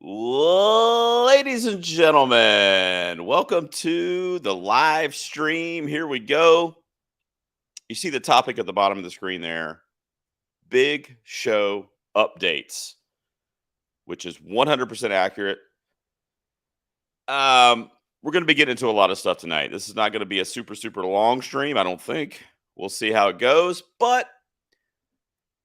Ladies and gentlemen, welcome to the live stream. Here we go. You see the topic at the bottom of the screen there, big show updates, which is 100% accurate. We're going to be getting into a lot of stuff tonight. This is not going to be a super long stream, I don't think. We'll see how it goes, but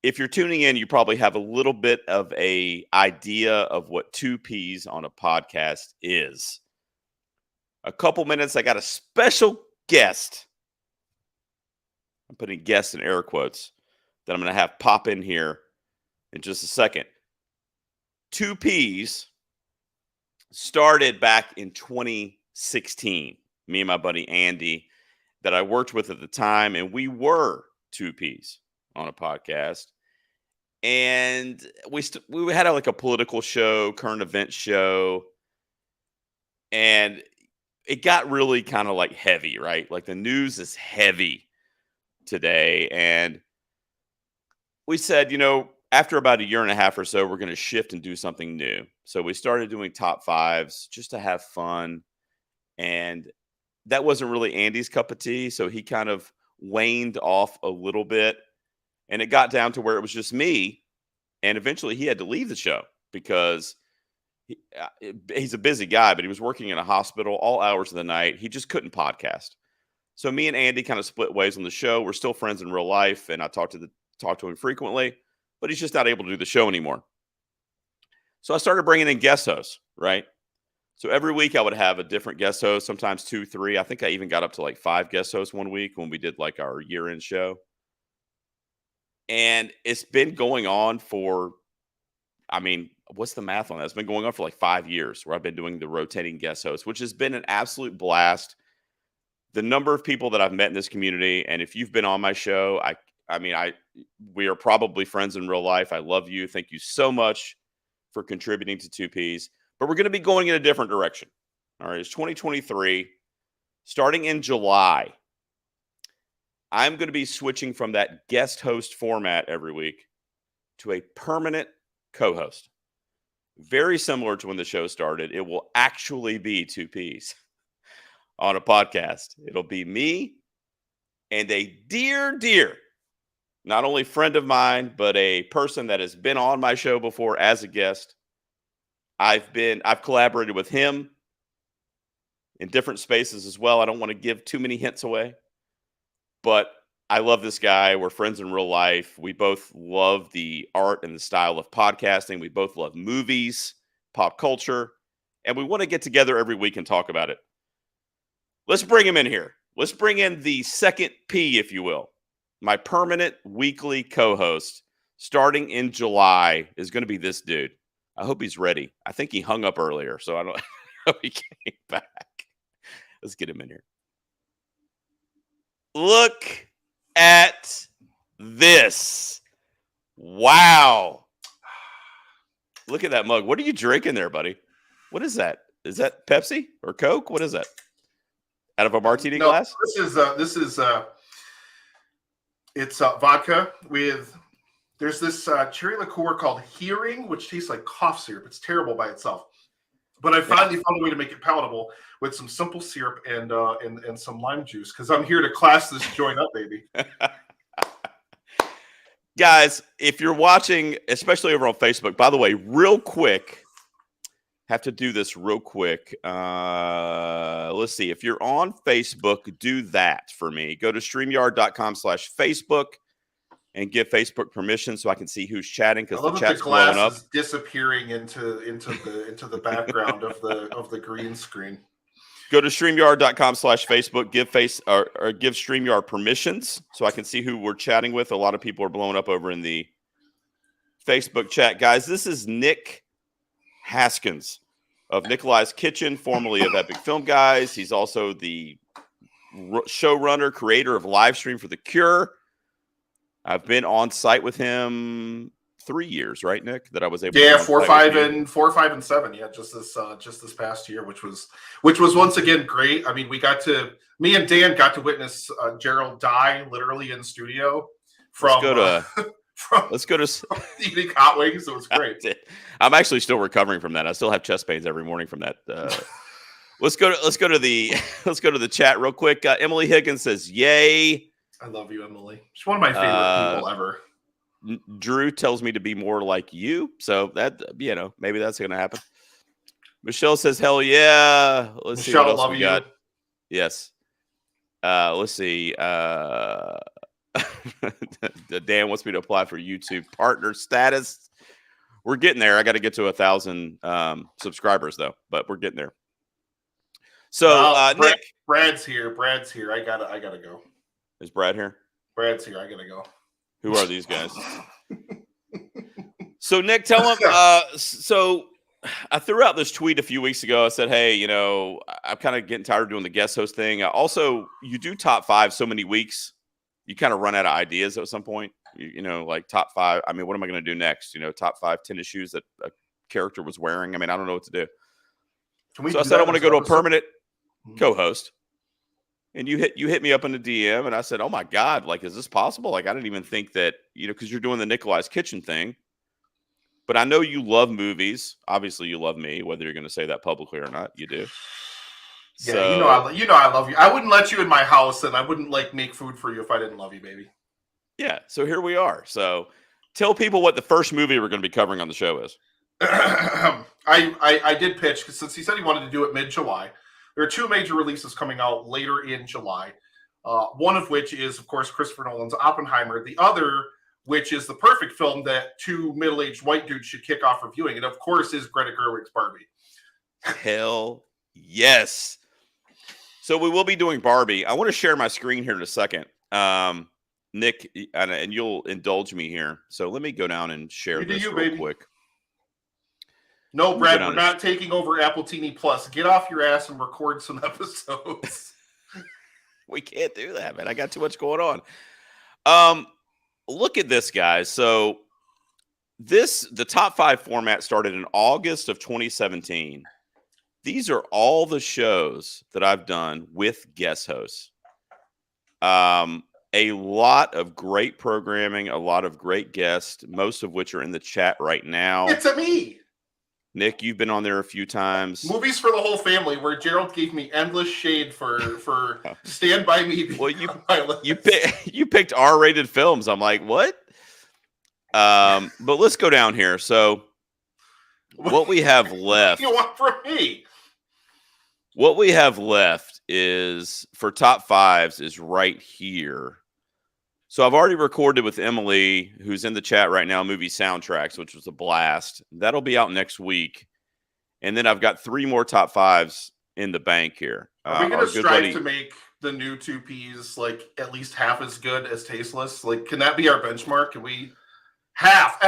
if you're tuning in, you probably have a little bit of a idea of what two peas on a podcast is. A couple minutes, I got a special guest. I'm putting guest in air quotes that I'm going to have pop in here in just a second. Two peas started back in 2016. Me and my buddy Andy that I worked with at the time, and we were two peas on a podcast, and we had like a political show, current event show, and it got really kind of like heavy, right? Like the news is heavy today, and we said, after about a year and a half or so, we're going to shift and do something new. So we started doing top fives just to have fun, and that wasn't really Andy's cup of tea, so he kind of waned off a little bit. And it got down to where it was just me. And eventually he had to leave the show because he's a busy guy, but he was working in a hospital all hours of the night. He just couldn't podcast. So me and Andy kind of split ways on the show. We're still friends in real life, and I talk to him frequently, but he's just not able to do the show anymore. So I started bringing in guest hosts, right? So every week I would have a different guest host, sometimes 2, 3. I think I even got up to like 5 guest hosts one week when we did like our year-end show. And it's been going on for, what's the math on that? It's been going on for like 5 years where I've been doing the rotating guest host, which has been an absolute blast. The number of people that I've met in this community, and if you've been on my show, we are probably friends in real life. I love you. Thank you so much for contributing to 2Ps. But we're going to be going in a different direction. All right, it's 2023. Starting in July, I'm going to be switching from that guest host format every week to a permanent co-host. Very similar to when the show started. It will actually be 2Ps on a podcast. It'll be me and a dear, not only friend of mine, but a person that has been on my show before as a guest. I've collaborated with him in different spaces as well. I don't want to give too many hints away, but I love this guy. We're friends in real life. We both love the art and the style of podcasting. We both love movies, pop culture, and we want to get together every week and talk about it. Let's bring him in here. Let's bring in the second P, if you will. My permanent weekly co-host starting in July is going to be this dude. I hope he's ready. I think he hung up earlier, so I don't know he came back. Let's get him in here. Look at this. Wow. Look at that mug. What are you drinking there, buddy? What is that? Is that Pepsi or Coke? What is that? Out of a martini glass? It's vodka with. There's this cherry liqueur called Hearing, which tastes like cough syrup. It's terrible by itself, but I finally found a way to make it palatable with some simple syrup and some lime juice because I'm here to class this joint up, baby. Guys, if you're watching, especially over on Facebook, by the way, real quick, have to do this real quick. Let's see. If you're on Facebook, do that for me. Go to StreamYard.com/Facebook. And give Facebook permission so I can see who's chatting because the chat's blowing up. Is disappearing into the background of the green screen. Go to StreamYard.com/Facebook. Give give StreamYard permissions so I can see who we're chatting with. A lot of people are blowing up over in the Facebook chat, guys. This is Nick Haskins of Nikolai's Kitchen, formerly of Epic Film Guys. He's also the showrunner, creator of Livestream for The Cure. I've been on site with him 3 years, right, Nick? That I was able to. Yeah, 4, 5, and 7. Yeah, just this past year, which was once again great. I mean, me and Dan got to witness Gerald die literally in studio from from Let's go to. eating hot wings. It was great. I'm actually still recovering from that. I still have chest pains every morning from that. Let's go to the chat real quick. Emily Higgins says, "Yay!" I love you, Emily. She's one of my favorite people ever. Drew tells me to be more like you, so that maybe that's going to happen. Michelle says, "Hell yeah!" Let's see what else we got. Yes. Let's see. Dan wants me to apply for YouTube partner status. We're getting there. I got to get to 1,000 subscribers though, but we're getting there. So Nick, Brad's here. I gotta go. Is Brad here? Brad's here. I gotta go. Who are these guys? So Nick, tell him. So I threw out this tweet a few weeks ago. I said, "Hey, I'm kind of getting tired of doing the guest host thing. Also, you do top 5 so many weeks, you kind of run out of ideas at some point. Like top 5. I mean, what am I going to do next? Top 5 tennis shoes that a character was wearing. I mean, I don't know what to do. So I said I want to go to a permanent co-host, and you hit me up in the DM, and I said, "Oh my God, like, is this possible? Like, I didn't even think that, because you're doing the Nikolai's Kitchen thing." But I know you love movies. Obviously, you love me, whether you're going to say that publicly or not. You do. Yeah, so, I love you. I wouldn't let you in my house, and I wouldn't make food for you if I didn't love you, baby. Yeah. So here we are. So tell people what the first movie we're going to be covering on the show is. I did pitch because since he said he wanted to do it mid-July, there are 2 major releases coming out later in July. One of which is, of course, Christopher Nolan's Oppenheimer. The other, which is the perfect film that 2 middle-aged white dudes should kick off reviewing. And, of course, is Greta Gerwig's Barbie. Hell yes. So we will be doing Barbie. I want to share my screen here in a second. Nick, and you'll indulge me here. So let me go down and share this real quick. No, Brad, we're not taking over Apple TV Plus. Get off your ass and record some episodes. We can't do that, man. I got too much going on. Look at this, guys. So the top 5 format started in August of 2017. These are all the shows that I've done with guest hosts. A lot of great programming, a lot of great guests, most of which are in the chat right now. It's me. Nick, you've been on there a few times. Movies for the whole family, where Gerald gave me endless shade for Stand By Me. Well, you picked R-rated films. I'm like, what? But let's go down here. So what we have left. What do you want from me? What we have left is, for top 5s, is right here. So I've already recorded with Emily, who's in the chat right now, movie soundtracks, which was a blast. That'll be out next week. And then I've got 3 more top 5s in the bank here. Are we going to strive to make the new 2Ps at least half as good as Tasteless? Can that be our benchmark? Can we half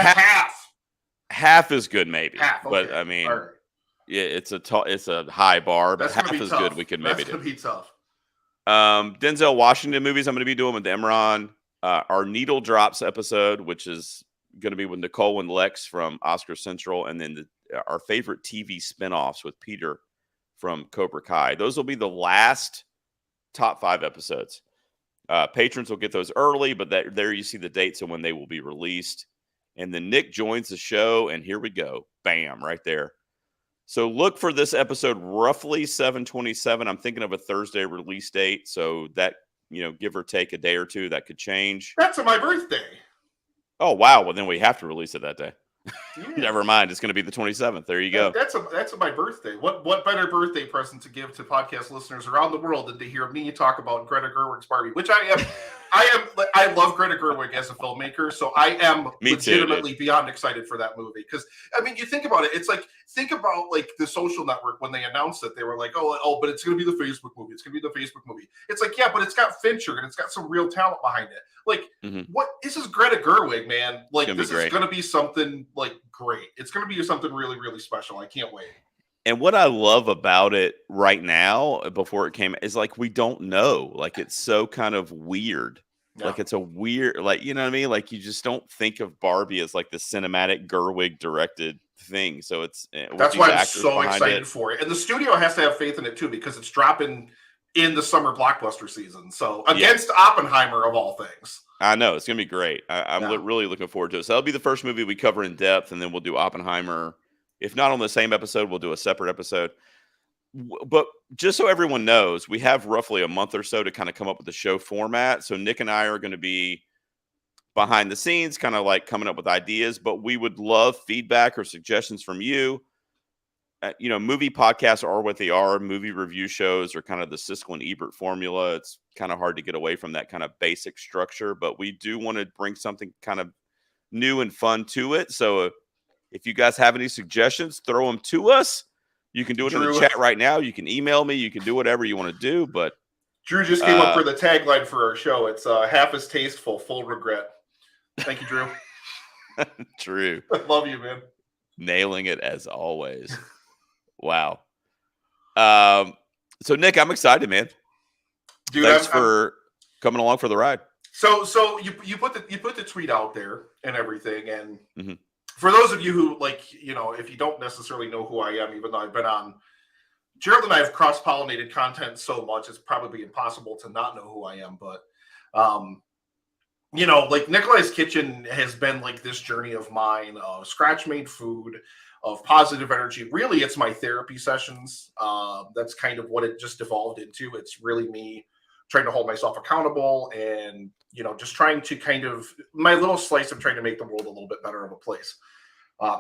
is good, maybe. Half, okay. But I mean, right. Yeah, it's a high bar, but half is good. We could maybe do. That's going to be tough. Denzel Washington movies I'm going to be doing with Imran. Our Needle Drops episode, which is going to be with Nicole and Lex from Oscar Central, and then our favorite TV spinoffs with Peter from Cobra Kai. Those will be the last top 5 episodes. Patrons will get those early, but there you see the dates and when they will be released. And then Nick joins the show, and here we go. Bam, right there. So look for this episode roughly 7/27. I'm thinking of a Thursday release date, so that, give or take a day or 2, that could change. That's on my birthday. Oh, wow. Well, then we have to release it that day. Yeah. Never mind. It's going to be the 27th. There you go. That's my birthday. What better birthday present to give to podcast listeners around the world than to hear me talk about Greta Gerwig's Barbie, which I love Greta Gerwig as a filmmaker, so I am legitimately beyond excited for that movie. Because I mean, you think about it, think about The Social Network when they announced it. They were like, oh, but it's going to be the Facebook movie. It's going to be the Facebook movie. It's like, yeah, but it's got Fincher and it's got some real talent behind it. What? This is Greta Gerwig, man. This is going to be something great. It's going to be something really, really special. I can't wait. And what I love about it right now, before it came, is we don't know. It's so kind of weird. Yeah. It's a weird, you know what I mean? You just don't think of Barbie as the cinematic Gerwig directed thing. So that's why I'm so excited for it. And the studio has to have faith in it too, because it's dropping in the summer blockbuster season. So against Oppenheimer of all things. I know it's gonna be great. I'm really looking forward to it. So that'll be the first movie we cover in depth, and then we'll do Oppenheimer. If not on the same episode, we'll do a separate episode. But just so everyone knows, we have roughly a month or so to kind of come up with the show format. So Nick and I are going to be behind the scenes, kind of like coming up with ideas. But we would love feedback or suggestions from you. Movie podcasts are what they are. Movie review shows are kind of the Siskel and Ebert formula. It's kind of hard to get away from that kind of basic structure, but we do want to bring something kind of new and fun to it. So if you guys have any suggestions, throw them to us. You can do it in the chat right now. You can email me. You can do whatever you want to do. But Drew just came up for the tagline for our show. It's half as tasteful, full regret. Thank you, Drew. Drew. I love you, man. Nailing it as always. Wow. So Nick, I'm excited, man. Dude, thanks for coming along for the ride. So you put the tweet out there and everything, and for those of you who if you don't necessarily know who I am, even though I've been on, Gerald and I have cross-pollinated content so much it's probably impossible to not know who I am. But Nikolai's Kitchen has been like this journey of mine of scratch-made food, of positive energy. Really, it's my therapy sessions. That's kind of what it just evolved into. It's really me trying to hold myself accountable and, just trying to kind of my little slice of trying to make the world a little bit better of a place.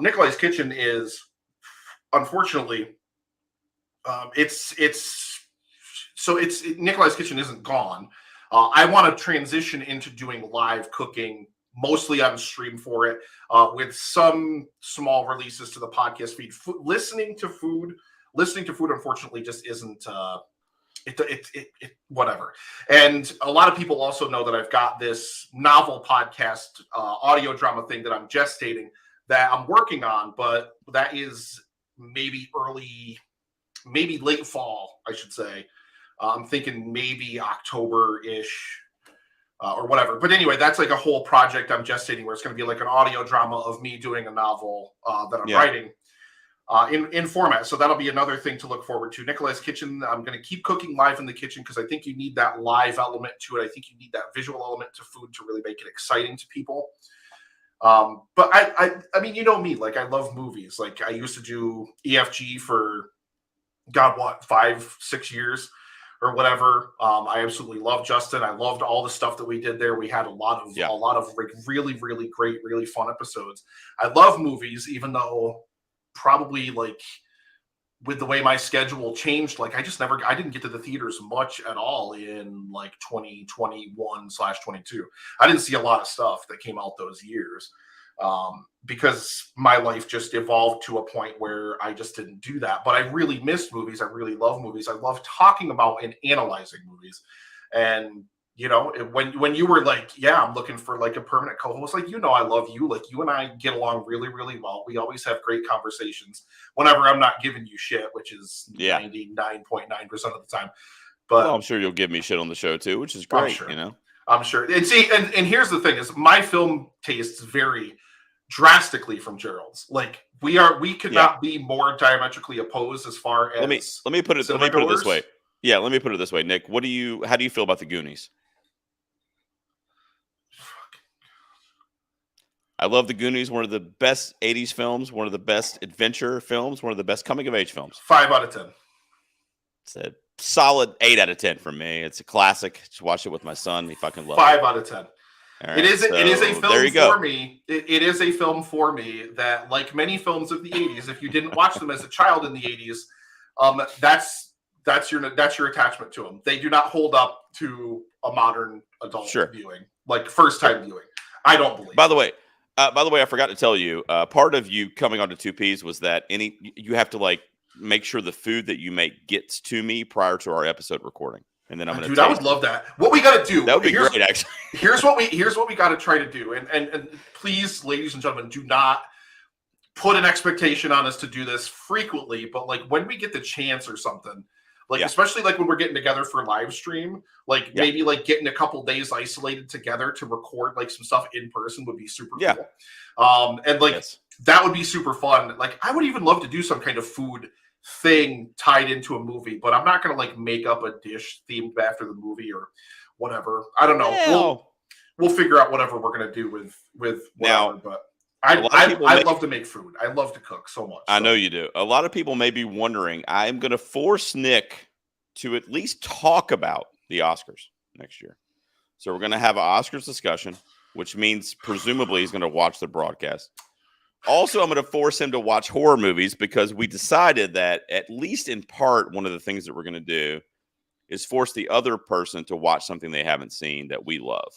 Nikolai's Kitchen is, unfortunately, Nikolai's Kitchen isn't gone. I want to transition into doing live cooking, mostly on stream for it, with some small releases to the podcast feed. Listening to food, unfortunately, just isn't. Whatever. And a lot of people also know that I've got this novel podcast, audio drama thing that I'm gestating that I'm working on, but that is maybe late fall, I should say. I'm thinking maybe October-ish. Or whatever. But anyway, that's like a whole project I'm gestating where it's going to be like an audio drama of me doing a novel that I'm writing in format. So that'll be another thing to look forward to. Nikolai's Kitchen, I'm going to keep cooking live in the kitchen because I think you need that live element to it. I think you need that visual element to food to really make it exciting to people. But I mean, you know me, like I love movies. Like I used to do EFG for 5-6 years. Or whatever. I absolutely love Justin. I loved all the stuff that we did there. We had a lot of really, really great, really fun episodes. I love movies, even though probably with the way my schedule changed, I didn't get to the theaters much at all in 2021/22. I didn't see a lot of stuff that came out those years. Because my life just evolved to a point where I just didn't do that. But I really missed movies. I really love movies. I love talking about and analyzing movies. And, when you were like, yeah, I'm looking for a permanent co-host, I love you. You and I get along really, really well. We always have great conversations whenever I'm not giving you shit, which is 99.9% of the time. But I'm sure you'll give me shit on the show too, which is great. I'm sure. And see, and here's the thing is my film tastes vary drastically from Gerald's. We could not be more diametrically opposed as far as let me put it this way. Yeah, let me put it this way, Nick. How do you feel about the Goonies? I love the Goonies, one of the best 80s films, one of the best adventure films, one of the best coming of age films. 5 out of 10. It's a solid 8 out of 10 for me. It's a classic. Just watch it with my son. He fucking loves 5 it. 5 out of 10. Right, it is a film for me. It is a film for me that, like many films of the 80s, if you didn't watch them as a child in the 80s, that's your attachment to them. They do not hold up to a modern adult viewing, first time viewing. I don't believe. By the way, I forgot to tell you, part of you coming onto 2Ps was that you have to make sure the food that you make gets to me prior to our episode recording. And then I'm going to. Dude, I would love that. What we got to do? That would be great, actually. Here's what we got to try to do. And please, ladies and gentlemen, do not put an expectation on us to do this frequently. But when we get the chance or something, especially when we're getting together for live stream, maybe getting a couple days isolated together to record some stuff in person would be super cool. And that would be super fun. Like, I would even love to do some kind of food thing tied into a movie, but I'm not going to like make up a dish themed after the movie or whatever. I don't know. Now, We'll figure out whatever we're going to do with whatever, now but a lot of people I love to make food. I love to cook so much. I know you do. A lot of people may be wondering, I'm going to force Nick to at least talk about the Oscars next year. So we're going to have an Oscars discussion, which means presumably he's going to watch the broadcast. Also, I'm going to force him to watch horror movies because we decided that, at least in part, one of the things that we're going to do is force the other person to watch something they haven't seen that we love.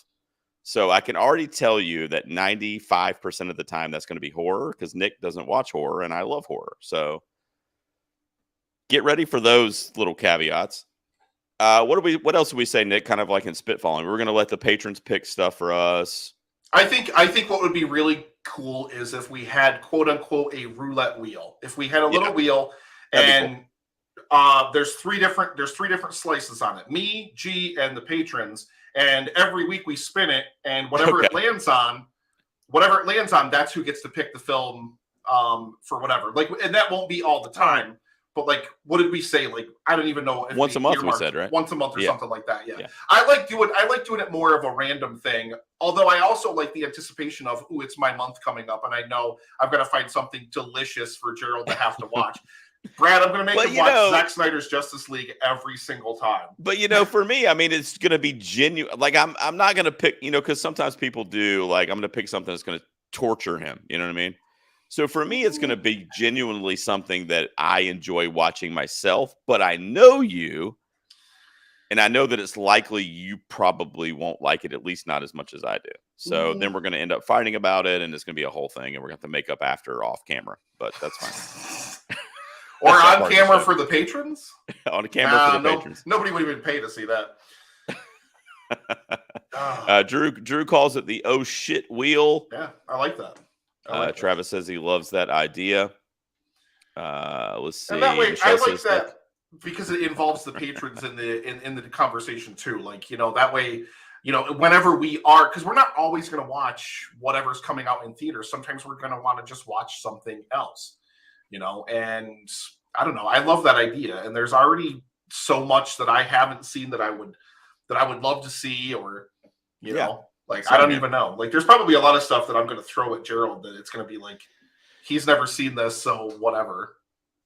So I can already tell you that 95% of the time that's going to be horror because Nick doesn't watch horror and I love horror. So get ready for those little caveats. What else do we say, Nick? Kind of like in spitballing. We're going to let the patrons pick stuff for us. I think what would be really cool is if we had quote unquote a roulette wheel. If we had a little wheel and there's three different slices on it. Me, G, and the patrons. And every week we spin it, and whatever it lands on, that's who gets to pick the film for whatever. Like, and that won't be all the time. But like, what did we say? Like, I don't even know. If once a month, we said, right? Once a month or something like that. Yeah. I like doing it more of a random thing. Although I also like the anticipation of, ooh, it's my month coming up, and I know I've got to find something delicious for Gerald to have to watch. Brad, I'm going to make him watch Zack Snyder's Justice League every single time. But for me, I mean, it's going to be genuine. Like, I'm not going to pick, because sometimes people do. Like, I'm going to pick something that's going to torture him. You know what I mean? So for me, it's going to be genuinely something that I enjoy watching myself, but I know you, and I know that it's likely you probably won't like it, at least not as much as I do. So then we're going to end up fighting about it, and it's going to be a whole thing, and we're going to have to make up after off camera, but that's fine. Or on camera for the patrons? On camera for the patrons. Nobody would even pay to see that. Drew calls it the oh shit wheel. Yeah, I like that. Travis says he loves that idea. Let's see. And that way, I like that because it involves the patrons in the conversation too. Like, that way, whenever we are, because we're not always going to watch whatever's coming out in theaters. Sometimes we're going to want to just watch something else, and I don't know. I love that idea. And there's already so much that I haven't seen that I would love to see, or, like, I don't even know. Like, there's probably a lot of stuff that I'm going to throw at Gerald that it's going to be like, he's never seen this, so whatever.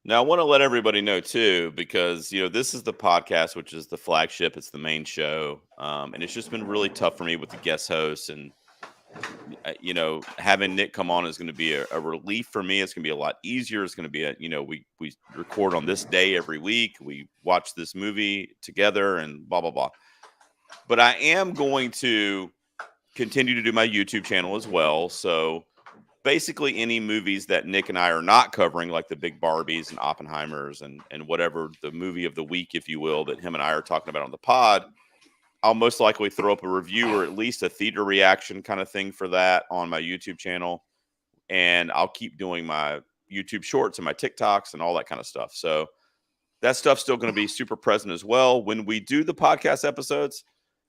Now, I want to let everybody know, too, because, this is the podcast, which is the flagship. It's the main show. And it's just been really tough for me with the guest hosts. And, having Nick come on is going to be a relief for me. It's going to be a lot easier. It's going to be we record on this day every week. We watch this movie together and blah, blah, blah. But I am going to continue to do my YouTube channel as well. So basically any movies that Nick and I are not covering, like the big Barbies and Oppenheimers and whatever the movie of the week, if you will, that him and I are talking about on the pod, I'll most likely throw up a review or at least a theater reaction kind of thing for that on my YouTube channel. And I'll keep doing my YouTube shorts and my TikToks and all that kind of stuff. So that stuff's still going to be super present as well. When we do the podcast episodes,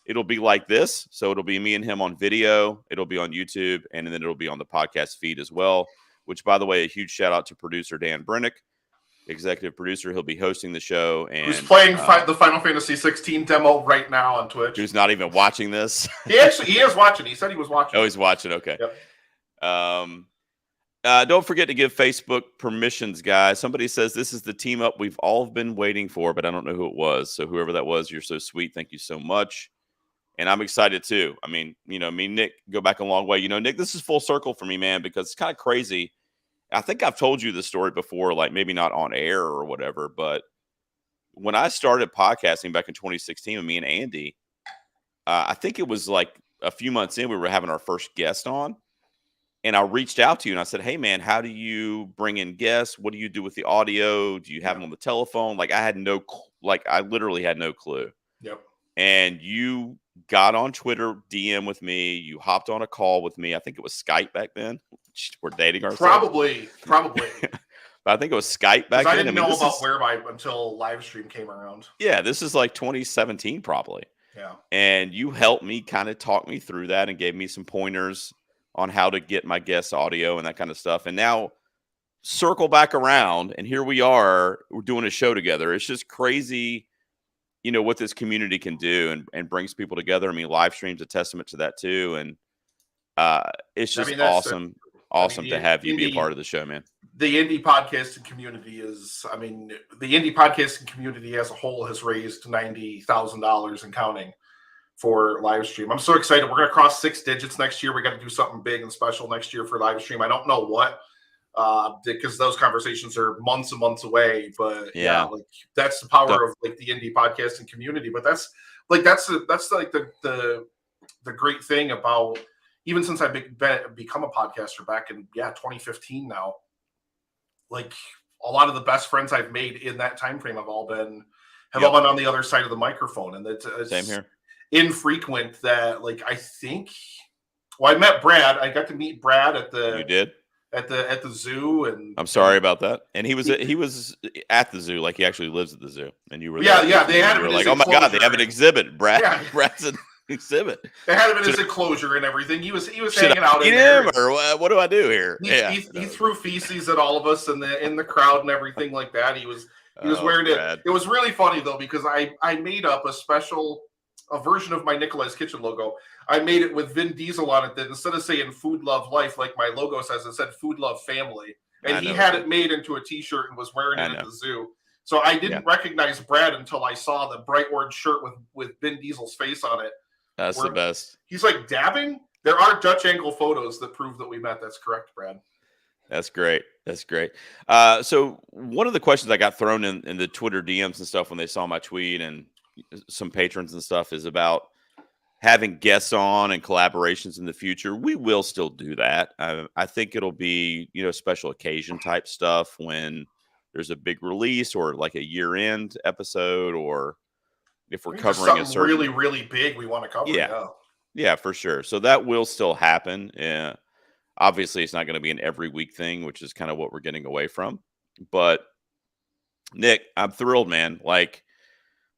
it'll be like this. So it'll be me and him on video. It'll be on YouTube. And then it'll be on the podcast feed as well, which, by the way, a huge shout out to producer Dan Brennick, executive producer. He'll be hosting the show. And who's playing the Final Fantasy 16 demo right now on Twitch. Who's not even watching this. He is watching. He said he was watching. Oh, he's watching. Okay. Yep. Don't forget to give Facebook permissions, guys. Somebody says this is the team up we've all been waiting for, but I don't know who it was. So whoever that was, you're so sweet. Thank you so much. And I'm excited too. I mean, me and Nick go back a long way. Nick, this is full circle for me, man, because it's kind of crazy. I think I've told you this story before, like maybe not on air or whatever, but when I started podcasting back in 2016 with me and Andy, I think it was like a few months in, we were having our first guest on. And I reached out to you and I said, hey, man, how do you bring in guests? What do you do with the audio? Do you have them on the telephone? Like I literally had no clue. Yep. And you got on Twitter, DM with me. You hopped on a call with me. I think it was Skype back then. We're dating ourselves. Probably. But I think it was Skype back then. I didn't know about Whereby until live stream came around. Yeah, this is like 2017 probably. Yeah. And you helped me kind of talk me through that and gave me some pointers on how to get my guests audio and that kind of stuff. And now circle back around, and here we are. We're doing a show together. It's just crazy, what this community can do and brings people together. I mean, live streams a testament to that too. And it's just awesome to have you be a part of the show, man. The indie podcasting community the indie podcasting community as a whole has raised $90,000 and counting for live stream. I'm so excited. We're going to cross 6 digits next year. We got to do something big and special next year for live stream. I don't know what, because those conversations are months and months away, but like that's the power of like the indie podcasting community. But that's the great thing about, even since I've become a podcaster back in 2015 now, like a lot of the best friends I've made in that time frame have all been on the other side of the microphone. And it's same here. Infrequent that, like, I think, I met Brad. I got to meet Brad at the zoo, and I'm sorry about that. And he was at the zoo, like he actually lives at the zoo. And you were there. They had him like, oh my god, they have an exhibit. Brad's an exhibit. They had him in his enclosure and everything. He was hanging out in there. Or what do I do here? He threw feces at all of us in the crowd and everything like that. He was wearing it. It was really funny though, because I made up a version of my Nikolai's Kitchen logo. I made it with Vin Diesel on it that instead of saying Food Love Life like my logo says, it said Food Love Family. And he had it made into a t-shirt and was wearing it at the zoo. So I didn't recognize Brad until I saw the bright orange shirt with Vin Diesel's face on it. That's the best. He's like dabbing. There are Dutch angle photos that prove that we met. That's correct, Brad. That's great. That's great. So one of the questions I got thrown in the Twitter DMs and stuff when they saw my tweet, and some patrons and stuff, is about having guests on and collaborations in the future. We will still do that. I think it'll be, special occasion type stuff when there's a big release or like a year-end episode, or if we're covering a certain really, really big we want to cover. Yeah, for sure. So that will still happen. Obviously, it's not going to be an every week thing, which is kind of what we're getting away from. But Nick, I'm thrilled, man. Like,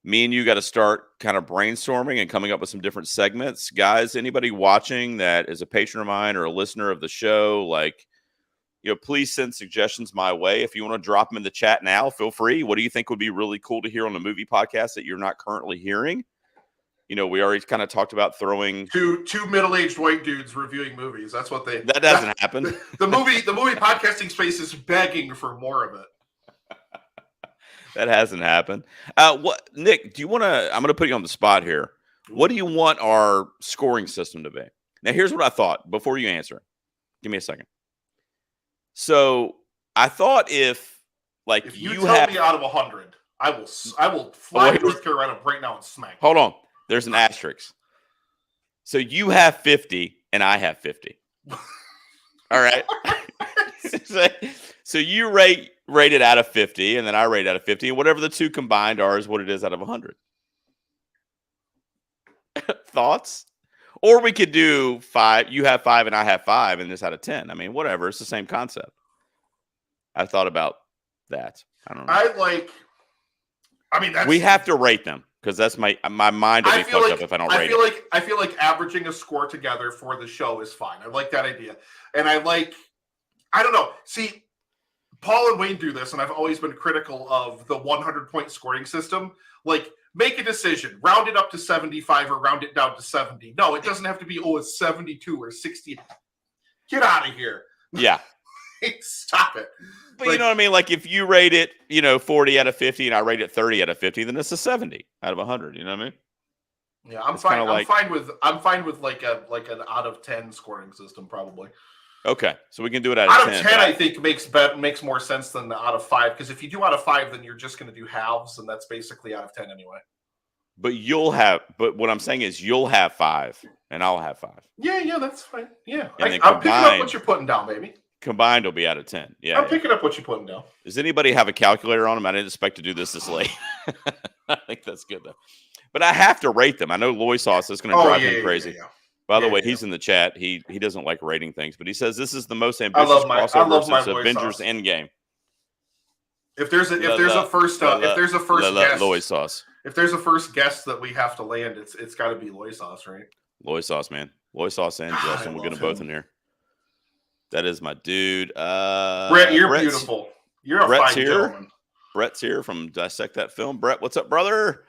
me and you got to start kind of brainstorming and coming up with some different segments. Guys, anybody watching that is a patron of mine or a listener of the show, like, please send suggestions my way. If you want to drop them in the chat now, feel free. What do you think would be really cool to hear on a movie podcast that you're not currently hearing? We already kind of talked about throwing two middle-aged white dudes reviewing movies. That's what that doesn't happen. The movie podcasting space is begging for more of it. That hasn't happened. What, Nick, do you want to, I'm going to put you on the spot here. What do you want our scoring system to be? Now, here's what I thought before you answer. Give me a second. So I thought if you tell me out of 100, I will fly to North Carolina right now and smack. Hold on. There's an asterisk. So you have 50 and I have 50. All right. So you rate it out of 50, and then I rate out of 50, and whatever the two combined are is what it is out of 100. Thoughts? Or we could do 5. You have 5 and I have 5, and this out of 10. I mean, whatever. It's the same concept. I thought about that. I don't know. We have to rate them, because that's my mind will be fucked up if I don't rate it. I feel like averaging a score together for the show is fine. I like that idea. And I don't know. See, Paul and Wayne do this, and I've always been critical of the 100-point scoring system. Like, make a decision. Round it up to 75 or round it down to 70. No, it doesn't have to be, it's 72 or 60. Get out of here. Yeah. Stop it. But you know what I mean? Like, if you rate it, 40 out of 50 and I rate it 30 out of 50, then it's a 70 out of 100. You know what I mean? Yeah, I'm fine. I'm fine with like an out of 10 scoring system, probably. Okay, so we can do it out of 10. I think makes more sense than the out of 5, because if you do out of 5, then you're just going to do halves, and that's basically out of 10 anyway. But what I'm saying is you'll have 5 and I'll have 5. Yeah, that's fine. Yeah, I'm picking up what you're putting down, baby. Combined will be out of 10. Yeah, I'm picking up what you're putting down. Does anybody have a calculator on them? I didn't expect to do this late. I think that's good though. But I have to rate them. I know Loy Sauce is going to drive him crazy. Yeah. By the way, he's in the chat. He doesn't like rating things, but he says this is the most ambitious crossover since Avengers Endgame. If there's a first guest, Loy Sauce. If there's a first guest that we have to land, it's got to be Loy Sauce, right? Loy Sauce, man. Loy Sauce and Justin. We'll get them both in here. That is my dude. Brett, you're beautiful. You're a Brett's fine here. gentleman. Brett's here from Dissect That Film. Brett, what's up, brother?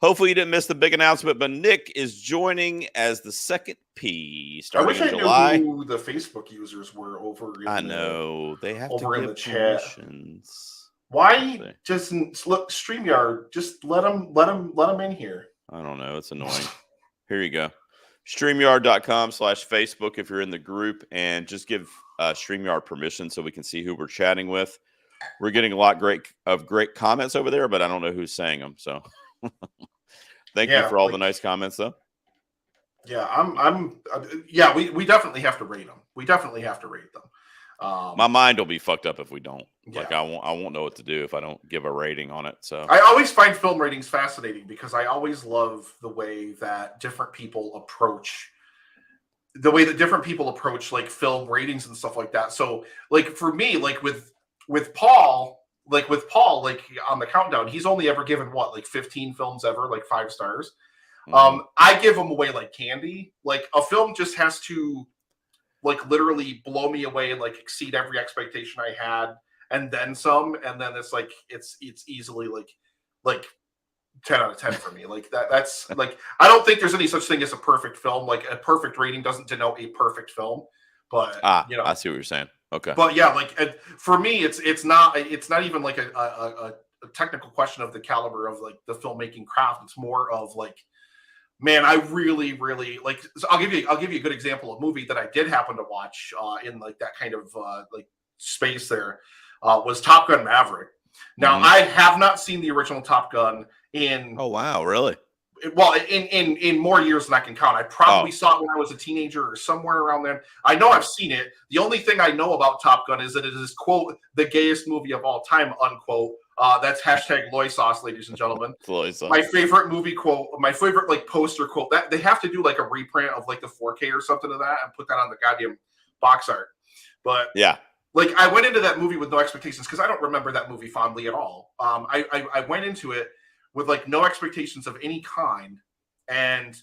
Hopefully you didn't miss the big announcement, but Nick is joining as the second P starting in July. I knew who the Facebook users were over in they have over to in give the chat. Permissions. Why doesn't look StreamYard? Just let them in here. I don't know. It's annoying. Here you go. StreamYard.com/Facebook if you're in the group, and just give StreamYard permission so we can see who we're chatting with. We're getting a lot of great comments over there, but I don't know who's saying them. So thank you for all the nice comments, though. Yeah, we definitely have to rate them. We definitely have to rate them. My mind will be fucked up if we don't. Like I won't know what to do if I don't give a rating on it. So I always find film ratings fascinating because I always love the way that different people approach like film ratings and stuff like that. So like for me, like with Paul, like on the countdown, he's only ever given what, like 15 films ever, like 5 stars. I give them away like candy. Like a film just has to like literally blow me away and like exceed every expectation I had and then some, and then it's like it's easily like 10 out of 10 for me. Like that's like I don't think there's any such thing as a perfect film. Like a perfect rating doesn't denote a perfect film. But you know, I see what you're saying. Okay. But yeah, like for me it's not even like a technical question of the caliber of like the filmmaking craft. It's more of like, man, I really like. So I'll give you a good example of a movie that I did happen to watch in like that kind of like space. There was Top Gun Maverick. Now I have not seen the original Top Gun in. Oh wow, really? Well, in more years than I can count. I probably saw it when I was a teenager or somewhere around there. I know I've seen it. The only thing I know about Top Gun is that it is, quote, the gayest movie of all time, unquote. That's hashtag Loy sauce, ladies and gentlemen. My favorite movie quote, my favorite like poster quote. That they have to do like a reprint of like the 4K or something of that and put that on the goddamn box art. But yeah, like I went into that movie with no expectations because I don't remember that movie fondly at all. I went into it with like no expectations of any kind, and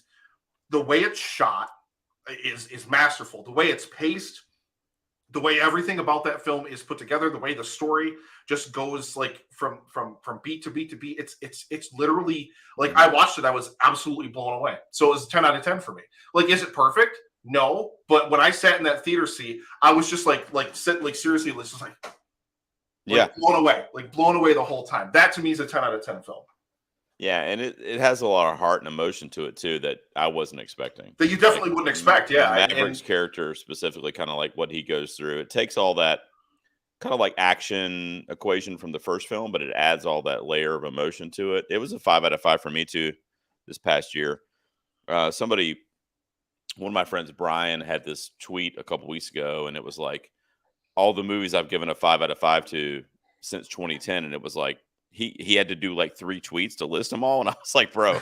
the way it's shot is masterful. The way it's paced, the way everything about that film is put together, the way the story just goes like from beat to beat to beat. It's literally like I watched it, I was absolutely blown away. So it was a 10 out of 10 for me. Like, is it perfect? No, but when I sat in that theater seat, I was just like seriously, just like blown away the whole time. That to me is a 10 out of 10 film. Yeah, and it has a lot of heart and emotion to it too that I wasn't expecting. That you definitely wouldn't expect. Yeah, Maverick's character specifically, kind of like what he goes through. It takes all that kind of like action equation from the first film, but it adds all that layer of emotion to it. It was a 5 out of 5 for me too this past year. One of my friends, Brian, had this tweet a couple weeks ago, and it was like all the movies I've given a 5 out of 5 to since 2010, and it was like he had to do like 3 tweets to list them all, and I was like, bro,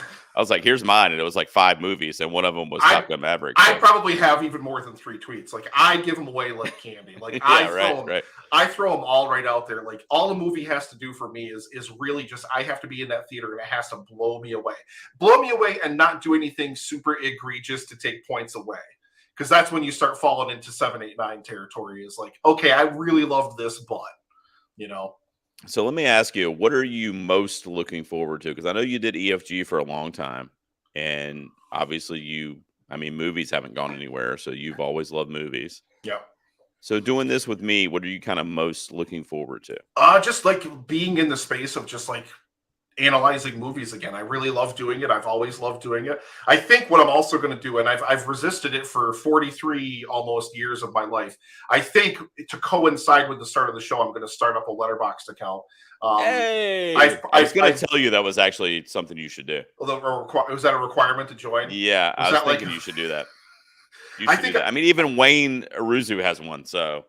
here's mine, and it was like 5 movies, and one of them was Top Gun Maverick. I probably have even more than 3 tweets. Like I give them away like candy. Like I throw them all right out there. Like all the movie has to do for me is really just I have to be in that theater and it has to blow me away, and not do anything super egregious to take points away. Because that's when you start falling into 7, 8, 9 territory. Is like, okay, I really loved this, but you know. So let me ask you, what are you most looking forward to? Because I know you did EFG for a long time, and obviously movies haven't gone anywhere, so you've always loved movies. Yeah. So doing this with me, what are you kind of most looking forward to? Just like being in the space of just like analyzing movies again. I really love doing it. I've always loved doing it. I think what I'm also going to do, and I've resisted it for 43 almost years of my life. I think to coincide with the start of the show, I'm going to start up a Letterboxd account. Hey, I was going to tell you that was actually something you should do. Was that a requirement to join? Yeah, I was thinking you should do that. I mean, even Wayne Aruzu has one. So,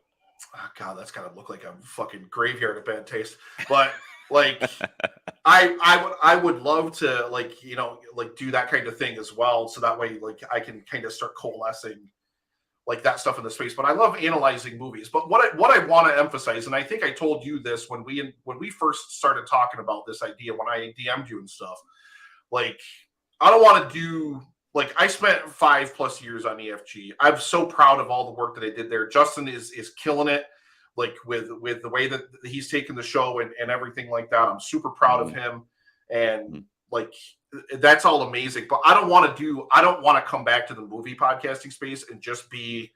oh God, that's got to look like a fucking graveyard of bad taste. But like, I would love to like do that kind of thing as well. So that way, like, I can kind of start coalescing like that stuff in the space. But I love analyzing movies. But what I want to emphasize, and I think I told you this when we first started talking about this idea when I DM'd you and stuff. Like, I don't want to do like I spent 5+ years on EFG. I'm so proud of all the work that I did there. Justin is killing it, like with the way that he's taken the show and everything like that. I'm super proud of him, and like that's all amazing. But I don't want to come back to the movie podcasting space and just be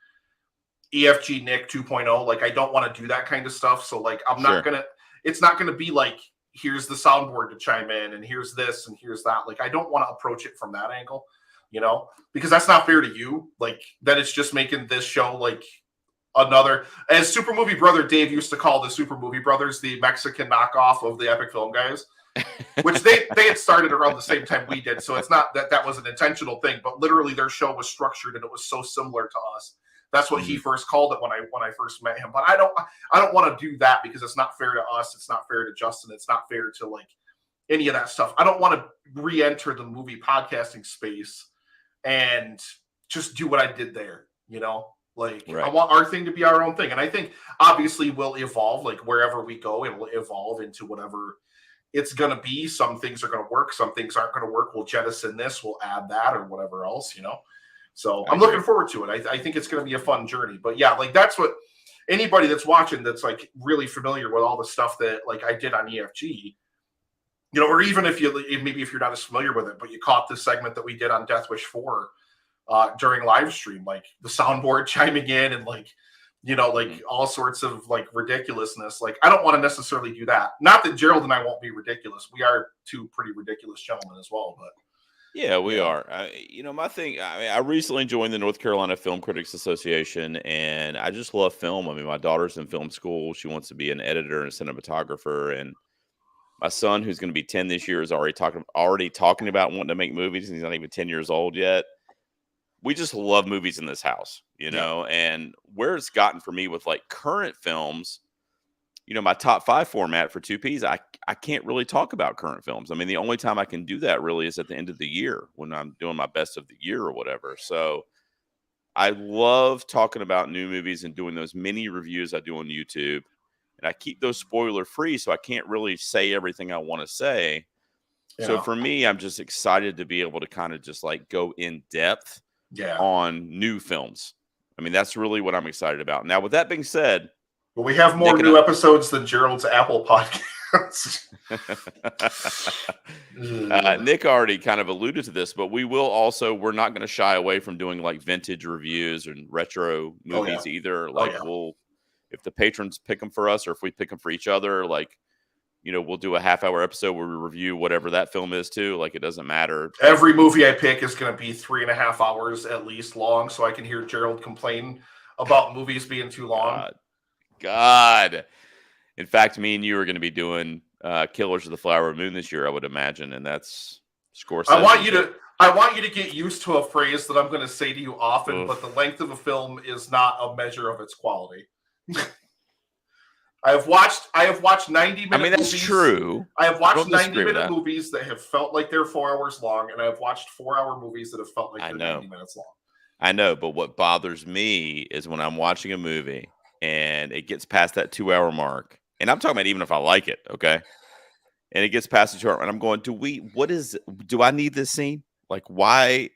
EFG Nick 2.0. Like I don't want to do that kind of stuff. So like I'm not gonna. It's not gonna be like here's the soundboard to chime in and here's this and here's that. Like I don't want to approach it from that angle. Because that's not fair to you. Like, then it's just making this show like another, as Super Movie Brother Dave used to call the Super Movie Brothers, the Mexican knockoff of the Epic Film Guys, which they had started around the same time we did. So it's not that was an intentional thing, but literally their show was structured and it was so similar to us. That's what he first called it when I first met him. But I don't want to do that because it's not fair to us. It's not fair to Justin. It's not fair to like any of that stuff. I don't want to re-enter the movie podcasting space and just do what I did there, I want our thing to be our own thing. And I think obviously we'll evolve, like wherever we go, it will evolve into whatever it's going to be. Some things are going to work. Some things aren't going to work. We'll jettison this, we'll add that or whatever else, So I'm looking forward to it. I think it's going to be a fun journey, but yeah, like that's what anybody that's watching, that's like really familiar with all the stuff that like I did on EFG, or even if you're not as familiar with it, but you caught the segment that we did on Death Wish 4 during live stream, like the soundboard chiming in and like, all sorts of like ridiculousness. Like, I don't want to necessarily do that. Not that Gerald and I won't be ridiculous. We are two pretty ridiculous gentlemen as well, but. Yeah, we are. My thing, I recently joined the North Carolina Film Critics Association, and I just love film. I mean, my daughter's in film school. She wants to be an editor and a cinematographer, and my son, who's going to be 10 this year, is already talking about wanting to make movies, and he's not even 10 years old yet. We just love movies in this house, and where it's gotten for me with like current films, my top 5 format for 2Ps, I can't really talk about current films. I mean, the only time I can do that really is at the end of the year when I'm doing my best of the year or whatever. So I love talking about new movies and doing those mini reviews I do on YouTube. And I keep those spoiler free, so I can't really say everything I want to say. Yeah. So for me, I'm just excited to be able to kind of just like go in depth on new films. I mean, that's really what I'm excited about. Now, with that being said, well, we have more new episodes than Gerald's Apple podcast. Nick already kind of alluded to this, but we're not going to shy away from doing like vintage reviews and retro movies either. Like if the patrons pick them for us or if we pick them for each other, like, we'll do a half-hour episode where we review whatever that film is too. Like, it doesn't matter. Every movie I pick is going to be 3.5 hours at least long, so I can hear Gerald complain about movies being too long. God. In fact, me and you are going to be doing Killers of the Flower Moon this year, I would imagine, and that's Scorsese. I want you to get used to a phrase that I'm going to say to you often, but the length of a film is not a measure of its quality. I have watched 90-minute. I mean, that's movies. True. I have watched 90-minute movies that have felt like they're 4 hours long, and I have watched 4-hour movies that have felt like they're 90 minutes long. I know, but what bothers me is when I'm watching a movie and it gets past that 2-hour mark, and I'm talking about even if I like it, okay, and it gets past the 2 hour, and I'm going, do I need this scene? Like, why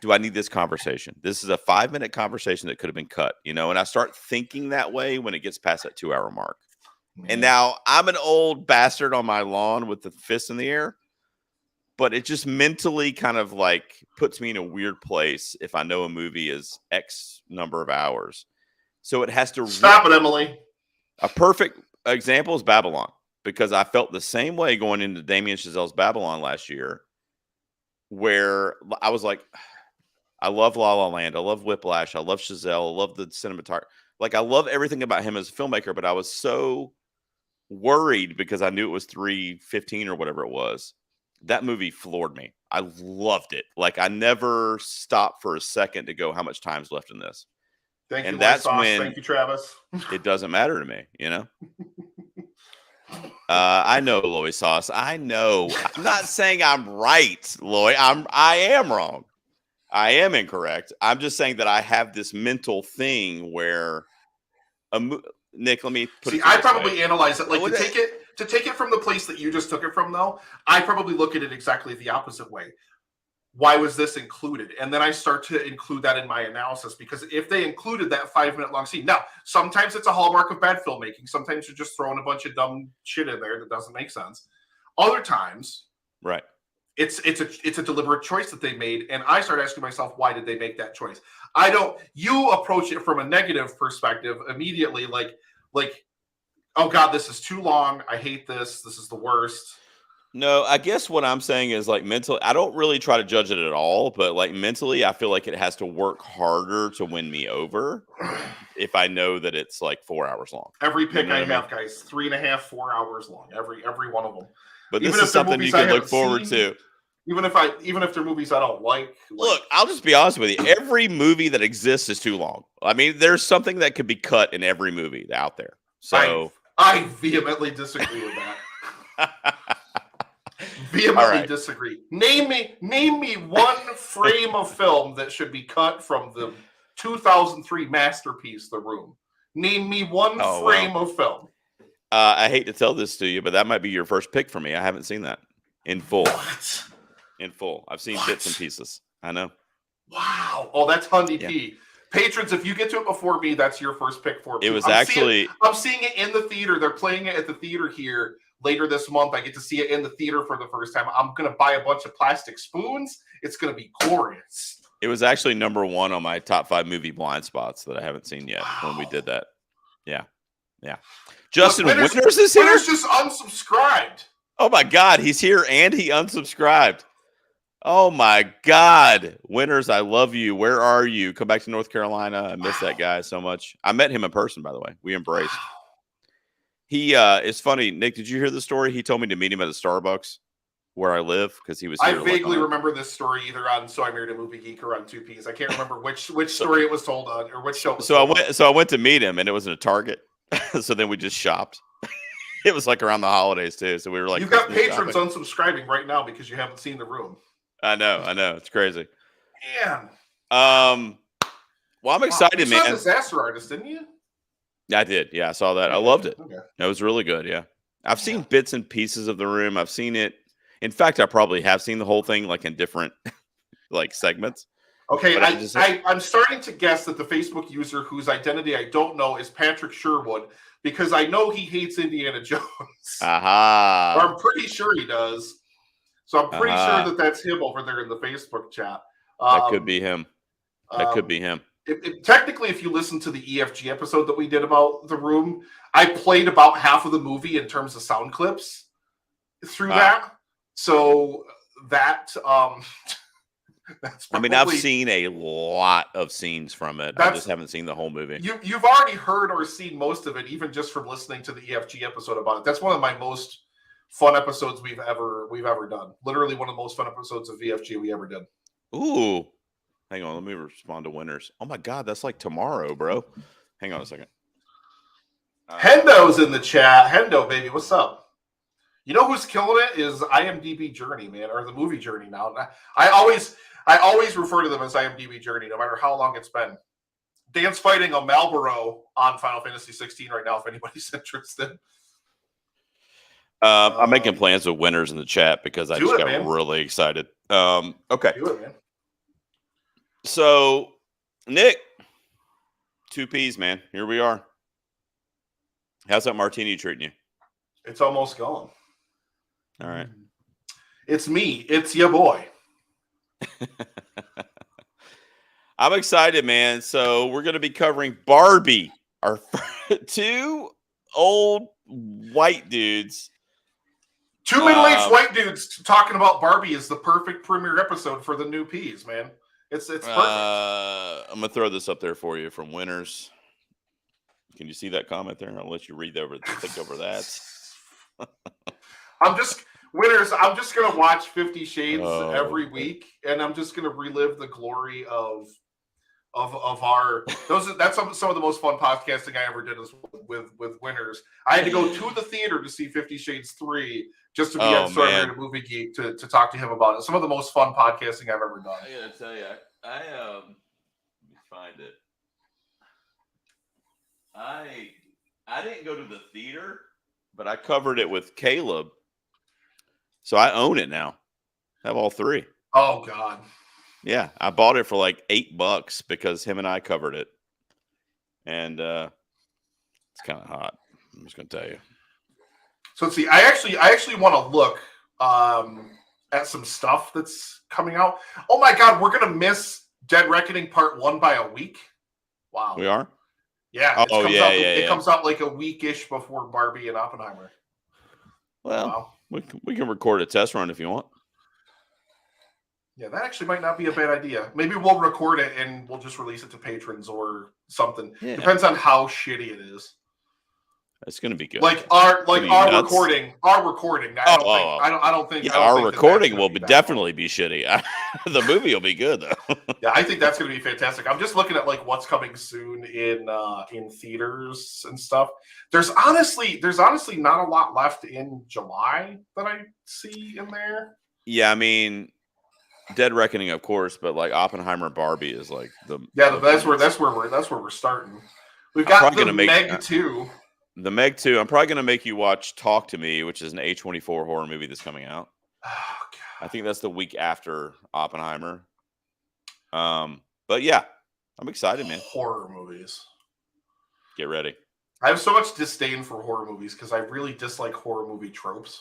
do I need this conversation? This is a 5-minute conversation that could have been cut, and I start thinking that way when it gets past that 2-hour mark. And now I'm an old bastard on my lawn with the fist in the air, but it just mentally kind of like puts me in a weird place if I know a movie is X number of hours. So it has to stop it, Emily. A perfect example is Babylon, because I felt the same way going into Damien Chazelle's Babylon last year, where I was like, I love La La Land, I love Whiplash, I love Chazelle, I love the cinematography. Like, I love everything about him as a filmmaker, but I was so worried because I knew it was 3:15 or whatever it was. That movie floored me. I loved it. Like, I never stopped for a second to go, how much time's left in this? Thank you, that's when thank you, Travis. It doesn't matter to me, I know, Loy Sauce. I know. I'm not saying I'm right, Loy. I am wrong. I am incorrect. I'm just saying that I have this mental thing where Nick, let me put it. I probably analyze it like to take it from the place that you just took it from, though. I probably look at it exactly the opposite way. why was this included? And then I start to include that in my analysis, because if they included that 5-minute long scene, now sometimes it's a hallmark of bad filmmaking. Sometimes you're just throwing a bunch of dumb shit in there that doesn't make sense. Other times, right, it's a deliberate choice that they made, and I start asking myself, why did they make that choice? You approach it from a negative perspective immediately, like, oh God, this is too long. I hate this. This is the worst. No, I guess what I'm saying is, like, mentally, I don't really try to judge it at all, but like mentally, I feel like it has to work harder to win me over if I know that it's like 4 hours long. Every pick You know I what I mean? have, guys, 3.5, 4 hours long. Every one of them. But Even this is if they're something you movies I can look haven't forward seen, to. even if they're movies I don't like. Look, I'll just be honest with you. Every movie that exists is too long. I mean, there's something that could be cut in every movie out there. So I vehemently disagree with that. Vehemently disagree. Name me one frame of film that should be cut from the 2003 masterpiece, The Room. Name me one frame of film. I hate to tell this to you, but that might be your first pick for me. I haven't seen that in full. What? In full. I've seen bits and pieces. I know. Wow. Oh, that's Hundy P. Patrons, if you get to it before me, that's your first pick for me. It was I'm actually seeing it in the theater. They're playing it at the theater here later this month. I get to see it in the theater for the first time. I'm gonna buy a bunch of plastic spoons. It's gonna be glorious. It was actually number 1 on my top 5 movie blind spots that I haven't seen yet when we did that. Yeah. Justin Winters is here. Winters just unsubscribed. Oh my God, he's here and he unsubscribed. Oh my God, Winters, I love you. Where are you? Come back to North Carolina. I miss that guy so much. I met him in person, by the way. We embraced. He it's funny, Nick. Did you hear the story? He told me to meet him at a Starbucks where I live because he was here. I vaguely remember this story either on So I Married a Movie Geek or on 2Ps. I can't remember which story it was told on or which show. I went to meet him and it was in a Target. So then we just shopped. It was like around the holidays too. So we were like, you've got patrons unsubscribing right now because you haven't seen The Room. I know. It's crazy. Man. Well, I'm excited, man. You saw Disaster Artist, didn't you? I did. Yeah, I saw that. I loved it. Okay. It was really good. Yeah. I've seen bits and pieces of The Room. I've seen it. In fact, I probably have seen the whole thing like in different like segments. Okay, I'm starting to guess that the Facebook user whose identity I don't know is Patrick Sherwood, because I know he hates Indiana Jones. Aha. Or I'm pretty sure he does. So I'm pretty sure that that's him over there in the Facebook chat. That could be him. Technically, if you listen to the EFG episode that we did about The Room, I played about half of the movie in terms of sound clips through that. So that that's probably, I've seen a lot of scenes from it. I just haven't seen the whole movie. You've already heard or seen most of it, even just from listening to the EFG episode about it. That's one of my most fun episodes we've ever done. Literally one of the most fun episodes of VFG we ever did. Ooh. Hang on, let me respond to Winters. Oh my God, that's like tomorrow, bro. Hang on a second. Hendo's in the chat. Hendo, baby, what's up? You know who's killing it is IMDb Journey, man, or the movie Journey now. I always refer to them as IMDb Journey, no matter how long it's been. Dan's fighting a Malboro on Final Fantasy 16 right now, if anybody's interested. I'm making plans with Winters in the chat because I just got really excited. Okay. Do it, man. So, Nick, 2Ps, man. Here we are. How's that martini treating you? It's almost gone. All right. It's me. It's your boy. I'm excited, man. So we're going to be covering Barbie. Our 2 old white dudes. 2 middle-aged white dudes talking about Barbie is the perfect premiere episode for the new Ps, man. It's perfect. I'm going to throw this up there for you from Winters. Can you see that comment there? I'll let you think over that. Winters, I'm just going to watch 50 Shades every week, and I'm just going to relive the glory of our that's some of the most fun podcasting I ever did with Winters. I had to go to the theater to see 50 Shades 3 just to be on So I Married a Movie Geek to talk to him about it. Some of the most fun podcasting I've ever done. I gotta tell you, I let me find it. I didn't go to the theater, but I covered it with Caleb. So I own it now. I have all 3. Oh God. Yeah, I bought it for like $8 because him and I covered it, and it's kind of hot. I'm just gonna tell you. So let's see. I actually want to look at some stuff that's coming out. Oh my God, we're gonna miss Dead Reckoning Part 1 by a week. Wow. We are. Yeah, Oh yeah, yeah, it yeah. comes out like a weekish before Barbie and Oppenheimer. Well, Wow. we can record a test run if you want. Yeah, that actually might not be a bad idea. Maybe we'll record it and we'll just release it to patrons or something. Yeah. Depends on how shitty it is. It's gonna be good. Like our nuts? recording. Our recording. I don't think. Yeah, I don't our think recording will be definitely be shitty. The movie will be good though. Yeah, I think that's going to be fantastic. I'm just looking at like what's coming soon in theaters and stuff. There's honestly not a lot left in July that I see in there. Yeah, I mean, Dead Reckoning, of course, but like Oppenheimer and Barbie is like the that's where we're starting. We've got the Meg 2. The Meg 2. I'm probably going to make you watch Talk to Me, which is an A24 horror movie that's coming out. Oh, God. I think that's the week after Oppenheimer. But yeah, I'm excited, man. Horror movies. Get ready. I have so much disdain for horror movies because I really dislike horror movie tropes.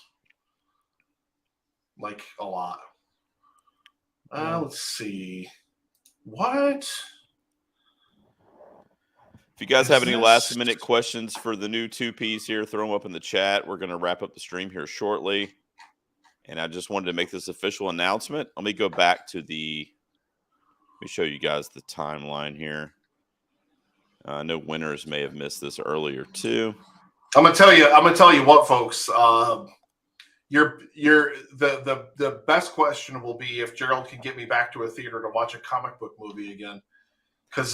Like a lot. Let's see. What? If you guys have any last-minute questions for the new 2Ps here, throw them up in the chat. We're going to wrap up the stream here shortly. And I just wanted to make this official announcement. Let me go back to let me show you guys the timeline here. I know winners may have missed this earlier too. I'm gonna tell you what, folks. The best question will be if Gerald can get me back to a theater to watch a comic book movie again. Because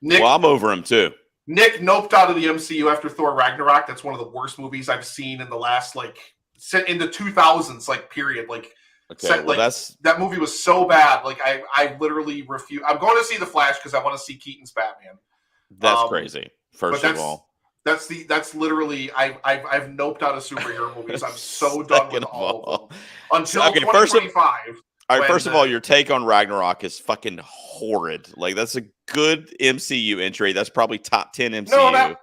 Nick, well, I'm over him too. Nick noped out of the MCU after Thor Ragnarok. That's one of the worst movies I've seen in the last in the 2000s period. Okay, well, that movie was so bad. I literally refuse. I'm going to see The Flash because I want to see Keaton's Batman. That's crazy. First of all, that's literally I've noped out of superhero movies. I'm so done with all of them until 2025. All right, first of all, your take on Ragnarok is fucking horrid. Like, that's a good MCU entry. That's probably top 10 MCU. No, not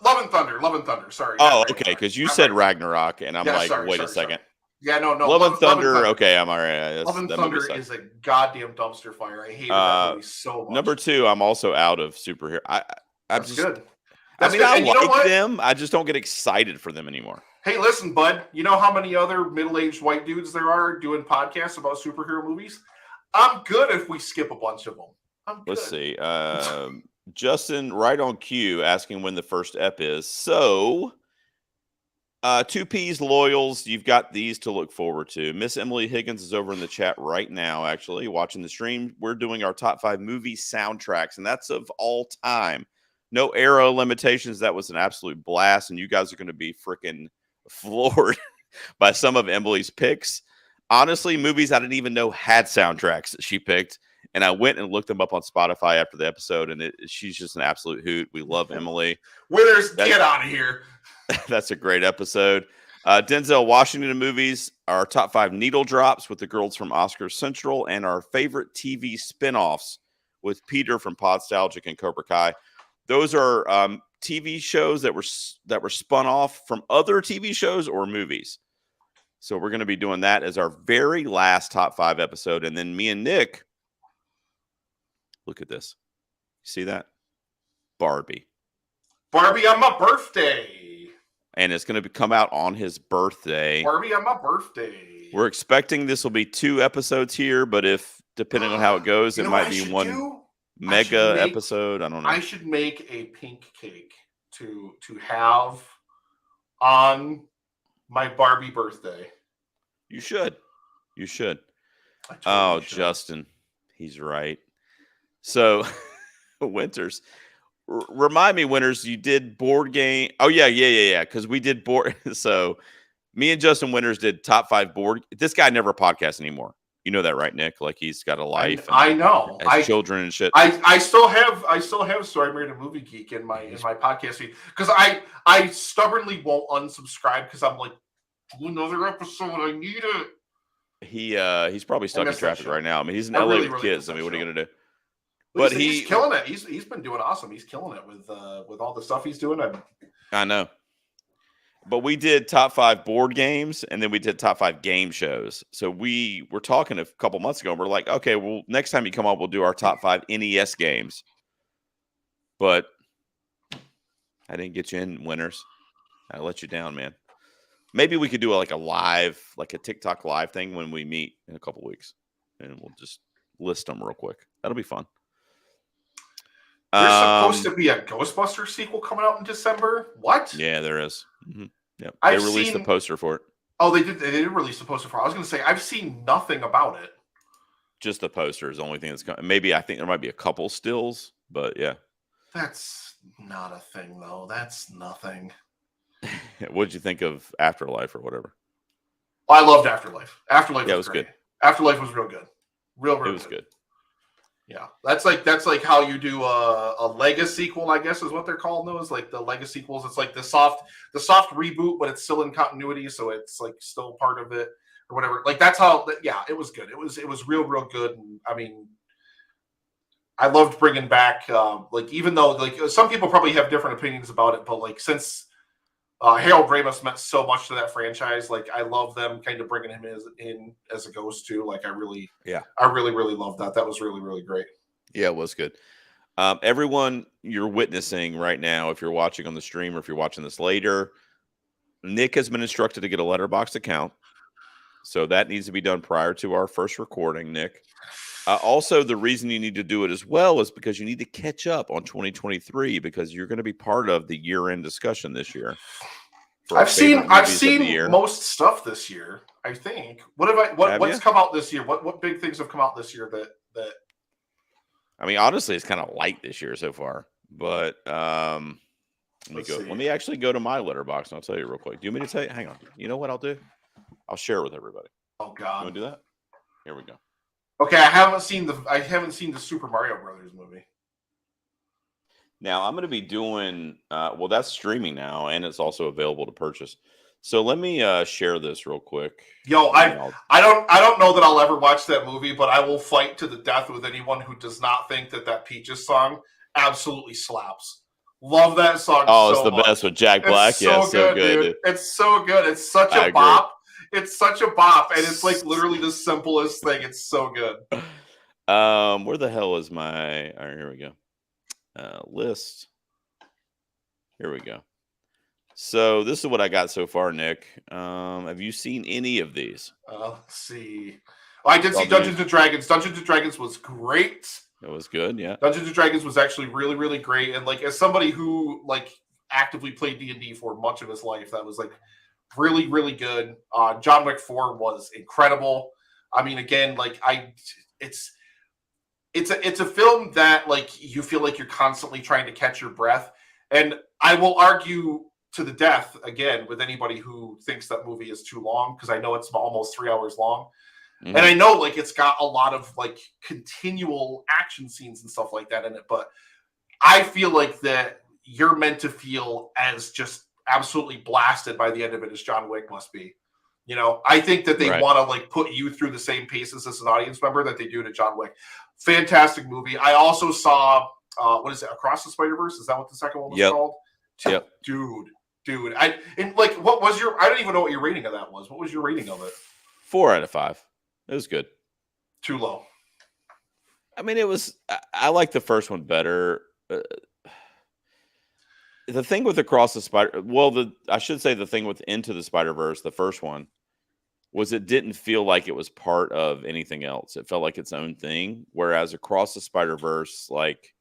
Love and Thunder. Love and Thunder. Sorry. Oh, okay, because you said Ragnarok, and I'm wait a second. Sorry. Yeah, no. Love and Thunder. Okay, I'm all right. Love and Thunder is a goddamn dumpster fire. I hated that movie so much. Number 2, I'm also out of superhero. That's good. I like them. I just don't get excited for them anymore. Hey, listen, bud. You know how many other middle-aged white dudes there are doing podcasts about superhero movies? I'm good if we skip a bunch of them. I'm good. Let's see. Justin, right on cue, asking when the first ep is. So, 2Ps loyals, you've got these to look forward to. Miss Emily Higgins is over in the chat right now, actually, watching the stream. We're doing our top 5 movie soundtracks, and that's of all time. No era limitations. That was an absolute blast, and you guys are going to be freaking floored by some of Emily's picks. Honestly, movies I didn't even know had soundtracks that she picked, and I went and looked them up on Spotify after the episode, and she's just an absolute hoot. We love Emily. Winners, get out of here. That's a great episode. Denzel Washington movies, our top 5 needle drops with the girls from Oscar Central, and our favorite TV spinoffs with Peter from Podstalgic and Cobra Kai. Those are TV shows that were spun off from other TV shows or movies. So we're going to be doing that as our very last top 5 episode. And then me and Nick, look at this. See that? Barbie on my birthday. And it's going to come out on his birthday. Barbie on my birthday. We're expecting this will be 2 episodes here, but depending on how it goes, it might be one mega episode. I don't know. I should make a pink cake to have on my Barbie birthday. You should. Totally should. Justin, he's right. So, Winters, remind me, Winters, you did board game. Oh yeah. Because we did board. So, me and Justin Winters did top 5 board. This guy never podcasts anymore. You know that, right, Nick? Like, he's got a life. I know. Has children and shit. I still have So I Married a Movie Geek in my podcast feed because I stubbornly won't unsubscribe because I'm like, do another episode. I need it. He's probably stuck in missed that traffic show. right now. I mean, he's in I LA really, with really kids. missed I mean, that what are you show. gonna do? But But he's killing it. He's been doing awesome. He's killing it with all the stuff he's doing. I know. But we did top 5 board games, and then we did top 5 game shows. So we were talking a couple months ago, and we're like, okay, well, next time you come on, we'll do our top 5 NES games. But I didn't get you in, winners. I let you down, man. Maybe we could do like a TikTok live thing when we meet in a couple weeks, and we'll just list them real quick. That'll be fun. There's supposed to be a Ghostbusters sequel coming out in December. What? Yeah, there is. Mm-hmm. Yep. They released the poster for it. Oh, they did. They did release the poster for it. I was going to say I've seen nothing about it. Just the poster is the only thing that's coming. Maybe I think there might be a couple stills, but yeah. That's not a thing, though. That's nothing. What did you think of Afterlife or whatever? I loved Afterlife. Afterlife was great. good. Afterlife was real good. Real it was good. Yeah, that's like how you do a legacy sequel, I guess is what they're called. Those like the legacy sequels. It's like the soft reboot, but it's still in continuity, so it's like still part of it or whatever. Like that's how. Yeah, it was good. It was real good. And I mean, I loved bringing back like even though like some people probably have different opinions about it, but like since Harold Ramis meant so much to that franchise. Like I love them kind of bringing him in as a ghost too. Like I really loved that. That was really great. Yeah, it was good. Everyone you're witnessing right now, if you're watching on the stream or if you're watching this later, Nick has been instructed to get a Letterboxd account. So that needs to be done prior to our first recording, Nick. Also, the reason you need to do it as well is because you need to catch up on 2023 because you're going to be part of the year-end discussion this year. I've seen most stuff this year. I think. What's come out this year? What big things have come out this year that? I mean, honestly, it's kind of light this year so far. But let me actually go to my Letterboxd and I'll tell you real quick. Do you want me to tell you? Hang on. You know what I'll do? I'll share it with everybody. Oh God. You want to do that? Here we go. Okay, I haven't seen the Super Mario Brothers movie. Now I'm going to be doing well. That's streaming now, and it's also available to purchase. So let me share this real quick. Yo, I don't know that I'll ever watch that movie, but I will fight to the death with anyone who does not think that Peaches song absolutely slaps. Love that song. Oh, it's the best with Jack Black. Yeah, so good. Dude. It's so good. It's such a bop. It's such a bop, and it's like literally the simplest thing. It's so good. Where the hell is my? All right, here we go. List. Here we go. So this is what I got so far, Nick. Have you seen any of these? Let's see. Oh, I did see Dungeons and Dragons. Dungeons and Dragons was great. It was good, yeah. Dungeons and Dragons was actually really great, and like as somebody who like actively played D&D for much of his life, that was like really good. John Wick 4 was incredible. I mean, again, like it's a film that like you feel like you're constantly trying to catch your breath, and I will argue to the death again with anybody who thinks that movie is too long because I know it's almost 3 hours long. Mm-hmm. And I know like it's got a lot of like continual action scenes and stuff like that in it, but I feel like that you're meant to feel as just absolutely blasted by the end of it as John Wick must be. You know, I think that they want to like put you through the same paces as an audience member that they do to John Wick. Fantastic movie. I also saw what is it? Across the Spider-Verse? Is that what the second one was called? Yep. Dude. What was your? I don't even know what your rating of that was. What was your rating of it? 4 out of 5. It was good. Too low. I mean, it was. I like the first one better. The thing with Across the Spider, I should say the thing with Into the Spider-Verse, the first one, was it didn't feel like it was part of anything else. It felt like its own thing. Whereas Across the Spider-Verse, like,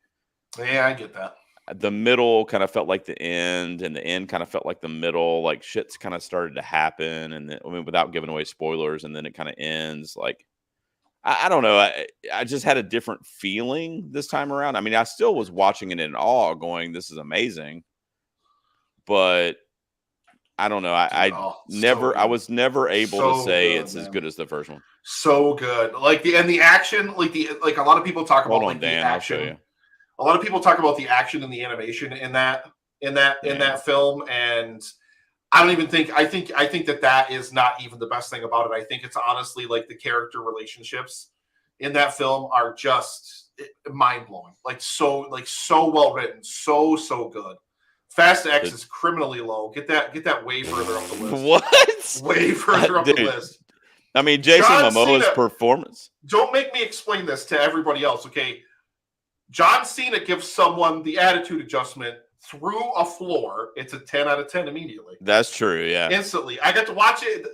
yeah, I get that. The middle kind of felt like the end, and the end kind of felt like the middle. Like shit's kind of started to happen, and then, I mean, without giving away spoilers, and then it kind of ends. Like, I don't know. I just had a different feeling this time around. I mean, I still was watching it in awe, going, "This is amazing." But I don't know. I was never able to say it's as good as the first one. So good. Like the action, like a lot of people talk about like the action. I'll show you. A lot of people talk about the action and the animation in that film, and I don't even think I think that is not even the best thing about it. I think it's honestly like the character relationships in that film are just mind blowing. Like so well written, so good. Fast X is criminally low. Get that way further up the list. What? Way further up the Dude, list. I mean, Jason John Momoa's Cena- performance. Don't make me explain this to everybody else, okay? John Cena gives someone the attitude adjustment through a floor. It's a 10 out of 10 immediately. That's true, yeah. Instantly. I got to watch it.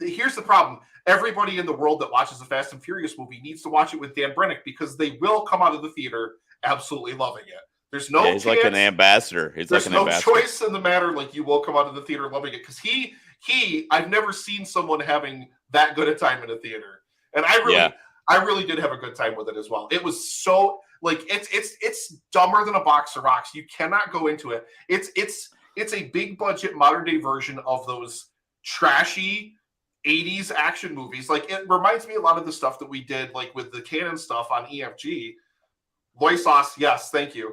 Here's the problem. Everybody in the world that watches the Fast and Furious movie needs to watch it with Dan Brennick because they will come out of the theater absolutely loving it. There's no he's chance. Like an ambassador. There's no choice in the matter. Like, you will come out of the theater loving it because I've never seen someone having that good a time in a theater, and I really did have a good time with it as well. It was so like it's dumber than a box of rocks. You cannot go into it. It's a big budget modern day version of those trashy 80s action movies. Like, it reminds me a lot of the stuff that we did like with the Canon stuff on EFG. Loisos, yes, thank you.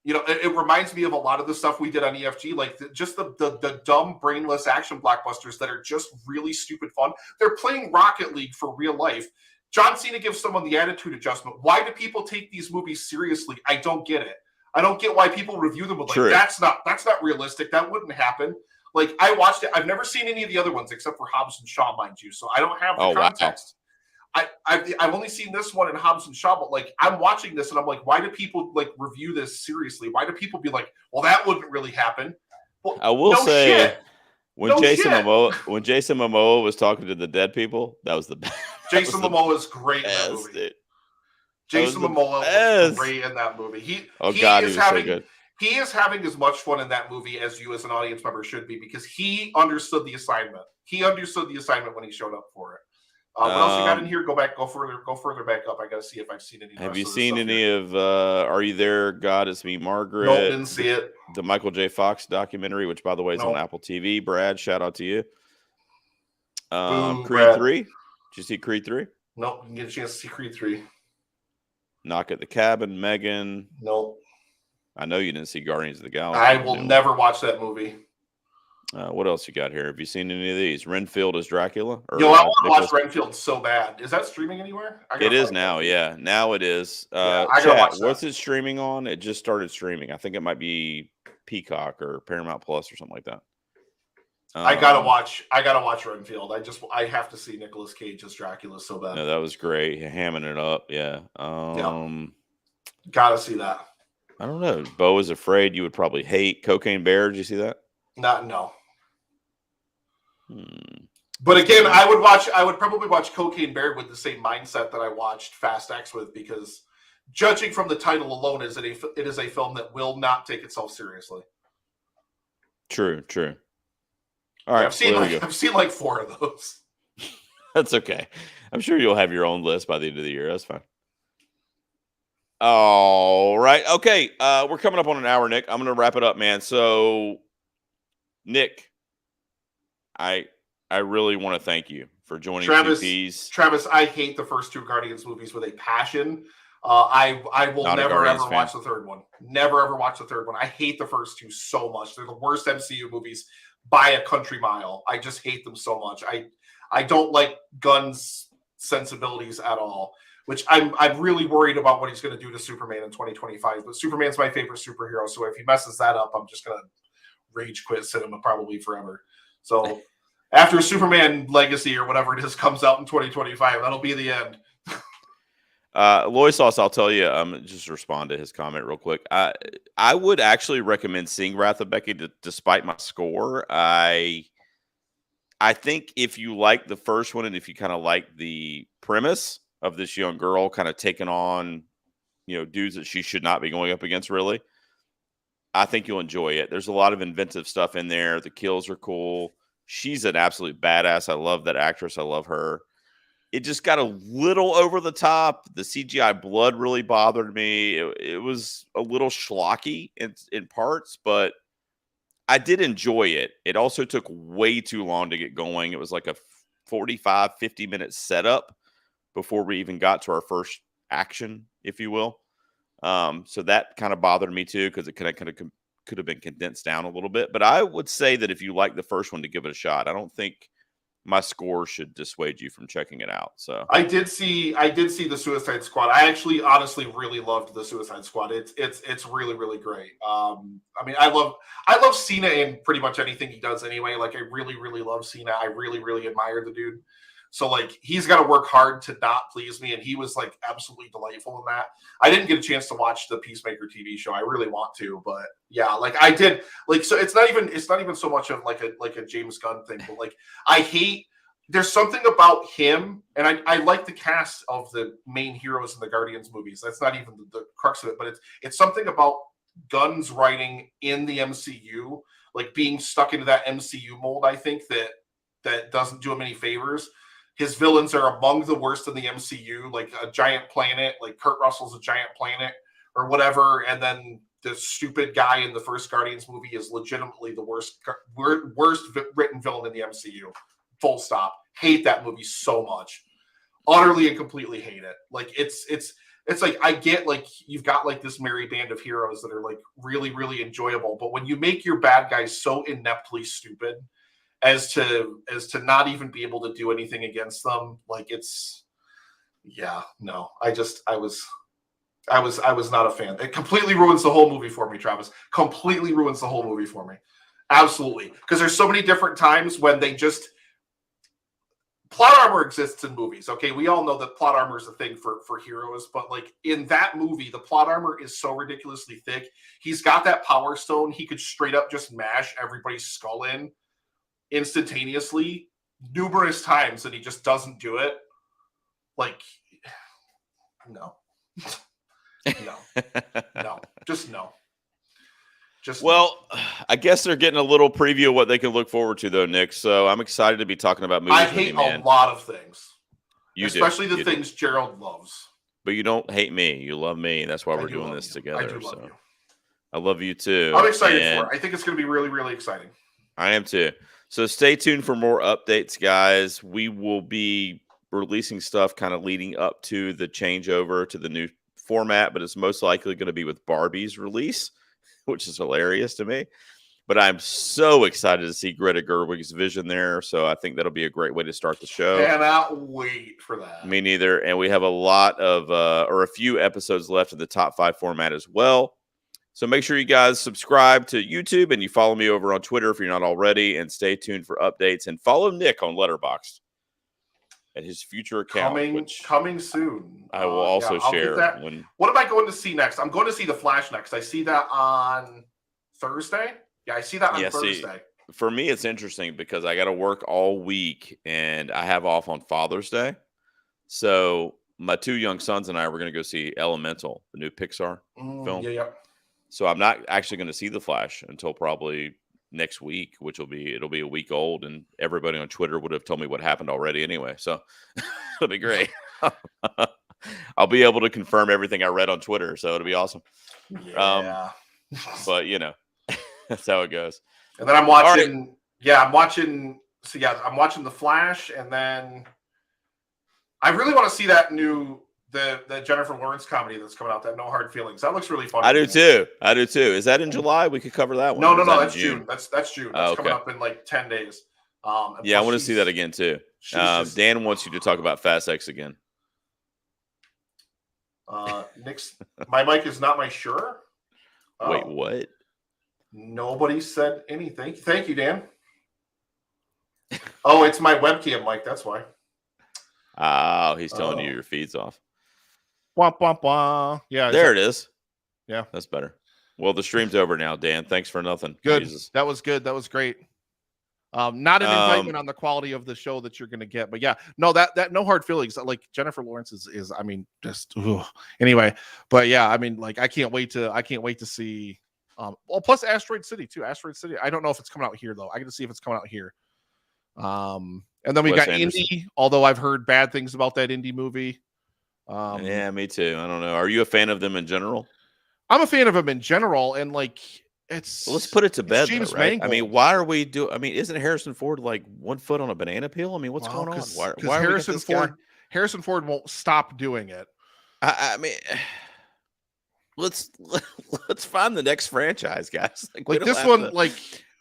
It reminds me of a lot of the stuff we did on EFG, like the dumb, brainless action blockbusters that are just really stupid fun. They're playing Rocket League for real life. John Cena gives someone the attitude adjustment. Why do people take these movies seriously? I don't get it. I don't get why people review them with like, that's not realistic. That wouldn't happen. Like, I watched it. I've never seen any of the other ones except for Hobbs and Shaw, mind you. So I don't have the context. Wow. I've only seen this one in Hobbs and Shaw, but like, I'm watching this and I'm like, why do people like review this seriously? Why do people be like, well, that wouldn't really happen? Well, I will say, when Jason Momoa was talking to the dead people, that was the best. Jason Momoa is great in that movie. Dude. Jason Momoa was great in that movie. He was so good. He is having as much fun in that movie as you as an audience member should be because he understood the assignment. He understood the assignment when he showed up for it. What else you got in here? Go further back up. I got to see if I've seen any. Have you seen any of Are You There, God, It's Me, Margaret? No, didn't see it. The Michael J. Fox documentary, which, by the way, is on Apple TV. Brad, shout out to you. Creed 3. Did you see Creed 3? Nope, didn't get a chance to see Creed 3. Knock at the Cabin, Megan. Nope. I know you didn't see Guardians of the Galaxy. I will never watch that movie. What else you got here? Have you seen any of these? Renfield as Dracula? I want to watch Renfield so bad. Is that streaming anywhere? It is now, yeah. Now it is. I gotta watch that. What's it streaming on? It just started streaming. I think it might be Peacock or Paramount Plus or something like that. I gotta watch Renfield. I have to see Nicolas Cage as Dracula so bad. No, that was great. Hamming it up, yeah. Gotta see that. I don't know. Beau Is Afraid you would probably hate. Cocaine Bear, did you see that? No. But again, I would probably watch Cocaine Bear with the same mindset that I watched Fast X with, because judging from the title alone, it is a film that will not take itself seriously. True. All right, I've seen like 4 of those. That's okay. I'm sure you'll have your own list by the end of the year. That's fine. All right. Okay. We're coming up on an hour, Nick. I'm going to wrap it up, man. So, Nick, I really want to thank you for joining Travis, I hate the first 2 Guardians movies with a passion. I will never ever watch the third one. Never ever watch the third one. I hate the first 2 so much. They're the worst MCU movies by a country mile. I just hate them so much. I don't like Gunn's sensibilities at all, which I'm really worried about what he's going to do to Superman in 2025. But Superman's my favorite superhero, so if he messes that up, I'm just going to rage quit cinema probably forever. So after Superman Legacy or whatever it is comes out in 2025, that'll be the end. Loisos, I'll tell you, just respond to his comment real quick. I would actually recommend seeing Wrath of Becky despite my score. I think if you like the first one and if you kind of like the premise of this young girl kind of taking on, dudes that she should not be going up against, really, I think you'll enjoy it. There's a lot of inventive stuff in there. The kills are cool. She's an absolute badass. I love that actress. I love her. It just got a little over the top. The CGI blood really bothered me. It was a little schlocky in parts, but I did enjoy it. It also took way too long to get going. It was like a 45, 50-minute setup before we even got to our first action, if you will. So that kind of bothered me too, because it kind of could have been condensed down a little bit. But I would say that if you like the first one, to give it a shot. I don't think my score should dissuade you from checking it out. So I did see the Suicide Squad. I actually honestly really loved the Suicide Squad. It's really, really great. I mean, I love Cena in pretty much anything he does anyway. Like, I really, really love Cena. I really, really admire the dude. So, like, he's got to work hard to not please me, and he was, like, absolutely delightful in that. I didn't get a chance to watch the Peacemaker TV show. I really want to, but yeah, like, I did. Like, so it's not even so much of like a James Gunn thing, but like, there's something about him, and I like the cast of the main heroes in the Guardians movies. That's not even the crux of it, but it's something about Gunn's writing in the MCU, like being stuck into that MCU mold. I think that doesn't do him any favors. His villains are among the worst in the MCU, like a giant planet, like Kurt Russell's a giant planet or whatever. And then the stupid guy in the first Guardians movie is legitimately the worst written villain in the MCU. Full stop. Hate that movie so much. Utterly and completely hate it. Like, it's like, I get, like, you've got like this merry band of heroes that are like really, really enjoyable. But when you make your bad guys so ineptly stupid as to not even be able to do anything against them, like, it's, yeah, no. I was not a fan. It completely ruins the whole movie for me, Travis. Completely ruins the whole movie for me. Absolutely. Because there's so many different times when they just, plot armor exists in movies. Okay, we all know that plot armor is a thing for heroes, but like in that movie, the plot armor is so ridiculously thick. He's got that power stone. He could straight up just mash everybody's skull in instantaneously numerous times, and he just doesn't do it. Like, no. No. Just no. Well, I guess they're getting a little preview of what they can look forward to, though, Nick. So I'm excited to be talking about movies. I hate a lot of things, especially the things Gerald loves. But you don't hate me; you love me. That's why we're doing this together. I do love you. I love you too. I'm excited for it. I think it's going to be really, really exciting. I am too. So stay tuned for more updates, guys. We will be releasing stuff kind of leading up to the changeover to the new format, but it's most likely going to be with Barbie's release, which is hilarious to me. But I'm so excited to see Greta Gerwig's vision there. So I think that'll be a great way to start the show. Cannot wait for that. Me neither. And we have a lot of, or a few episodes left of the top 5 format as well. So make sure you guys subscribe to YouTube and you follow me over on Twitter if you're not already, and stay tuned for updates, and follow Nick on Letterboxd at his future account. Coming soon. I will also share. What am I going to see next? I'm going to see The Flash next. I see that on Thursday. Yeah, I see that on Thursday. For me, it's interesting because I got to work all week and I have off on Father's Day. So my 2 young sons and I were going to go see Elemental, the new Pixar film. Yeah. So I'm not actually going to see The Flash until probably next week, it'll be a week old, and everybody on Twitter would have told me what happened already anyway. So it'll be great. I'll be able to confirm everything I read on Twitter. So it'll be awesome. Yeah. But that's how it goes. And then I'm watching, I'm watching The Flash, and then I really want to see that new the Jennifer Lawrence comedy that's coming out, that No Hard Feelings. That looks really fun. I do too. Is that in July? We could cover that one. No, that's June. That's June. That's coming up in like 10 days. I want to see that again too. Dan wants you to talk about Fast X again. Nick's, my mic is not my sure. Wait, what? Nobody said anything. Thank you, Dan. Oh, it's my webcam mic. That's why. Oh, he's telling you your feed's off. Wah, wah, wah. Yeah, there it is. Yeah, that's better. Well, the stream's over now, Dan. Thanks for nothing. Good. Jesus. That was good. That was great. Not an indictment on the quality of the show that you're going to get, but yeah, no, that No Hard Feelings, like Jennifer Lawrence is I mean, just anyway. But yeah, I mean, like I can't wait to see. Well, plus Asteroid City too. Asteroid City. I don't know if it's coming out here though. I got to see if it's coming out here. And then we got Indy, although I've heard bad things about that Indy movie. Yeah, me too. I don't know. Are you a fan of them in general? I'm a fan of them in general, and like it's. Well, let's put it to bed, James though, right? Mangold. I mean, why are we doing? I mean, isn't Harrison Ford like 1 foot on a banana peel? I mean, what's going on? Why Harrison Ford won't stop doing it. I mean, let's find the next franchise, guys. Like, we Like don't this have one, to like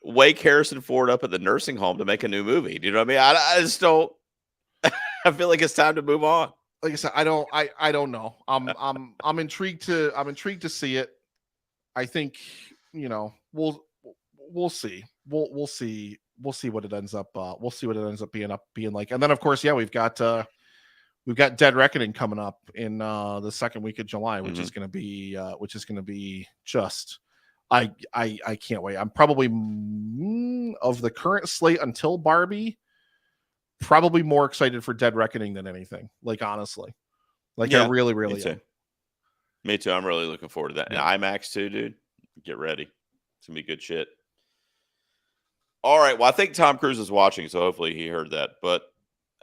wake Harrison Ford up at the nursing home to make a new movie. Do you know what I mean? I just don't. I feel like it's time to move on. I said, I don't know. I'm intrigued to see it. I think, you know, we'll see. We'll see what it ends up being like. And then of course, yeah, we've got Dead Reckoning coming up in the second week of July, which is going to be just I can't wait. I'm probably of the current slate until Barbie, probably more excited for Dead Reckoning than anything. Like, honestly, like, Yeah, I really am. Me too. I'm really looking forward to that. Yeah. And IMAX too, dude. Get ready. It's gonna be good shit. All right. Well, I think Tom Cruise is watching, so hopefully he heard that. But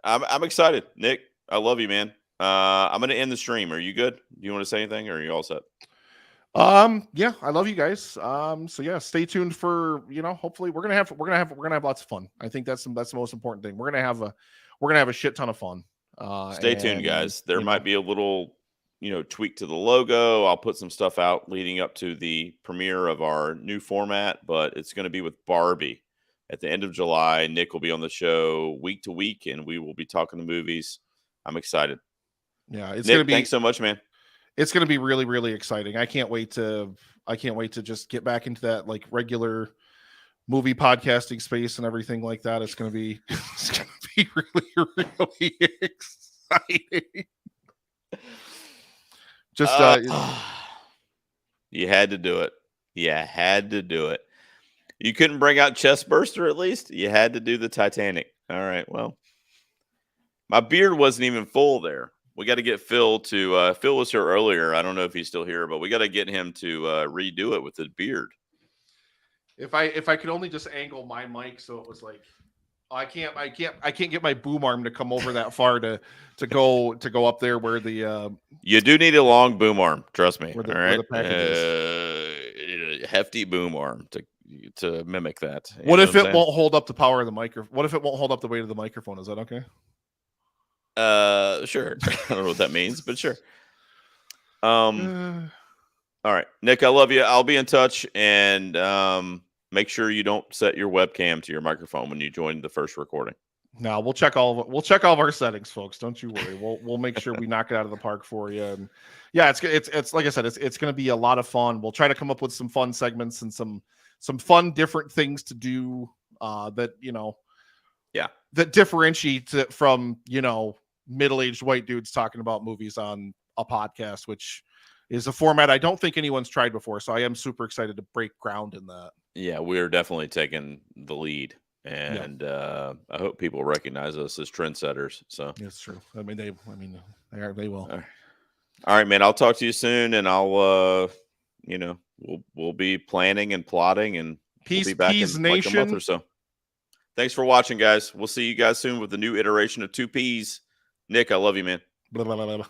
I'm excited. Nick, I love you, man. I'm gonna end the stream. Are you good? Do you want to say anything, or are you all set? Yeah, I love you guys. So yeah, stay tuned for, you know, hopefully we're gonna have lots of fun. I think that's the most important thing. We're gonna have a shit ton of fun. Stay tuned, guys. There might be a little, tweak to the logo. I'll put some stuff out leading up to the premiere of our new format, but it's going to be with Barbie at the end of July. Nick will be on the show week to week, and we will be talking the movies. I'm excited. Yeah, it's Nick, gonna be. Thanks so much, man. It's going to be really, really exciting. I can't wait to just get back into that like regular movie podcasting space and everything like that. It's going to be really, really exciting. Just you had to do it. Yeah, had to do it. You couldn't bring out Chestburster at least? You had to do the Titanic. All right, well. My beard wasn't even full there. We got to get Phil to Phil was here earlier. I don't know if he's still here, but we got to get him to redo it with his beard. If I could only just angle my mic so it was like, I can't get my boom arm to come over that far to go up there where the you do need a long boom arm, trust me. All right, where the package is. Hefty boom arm to mimic that. What if it won't hold up the power of the microphone? What if it won't hold up the weight of the microphone? Is that okay? Sure. I don't know what that means, but sure. All right, Nick, I love you. I'll be in touch, and make sure you don't set your webcam to your microphone when you join the first recording. No, we'll check all of our settings, folks. Don't you worry. We'll make sure we knock it out of the park for you. And yeah, it's like I said, it's going to be a lot of fun. We'll try to come up with some fun segments and some fun different things to do that that differentiates it from middle-aged white dudes talking about movies on a podcast, which is a format I don't think anyone's tried before. So I am super excited to break ground in that. Yeah, we're definitely taking the lead, and I hope people recognize us as trendsetters. So it's true. I mean, they will. All right, man. I'll talk to you soon, and I'll we'll be planning and plotting, and we'll be back in like a month or so. Thanks for watching, guys. We'll see you guys soon with the new iteration of 2Ps. Nick, I love you, man. Blah, blah, blah, blah.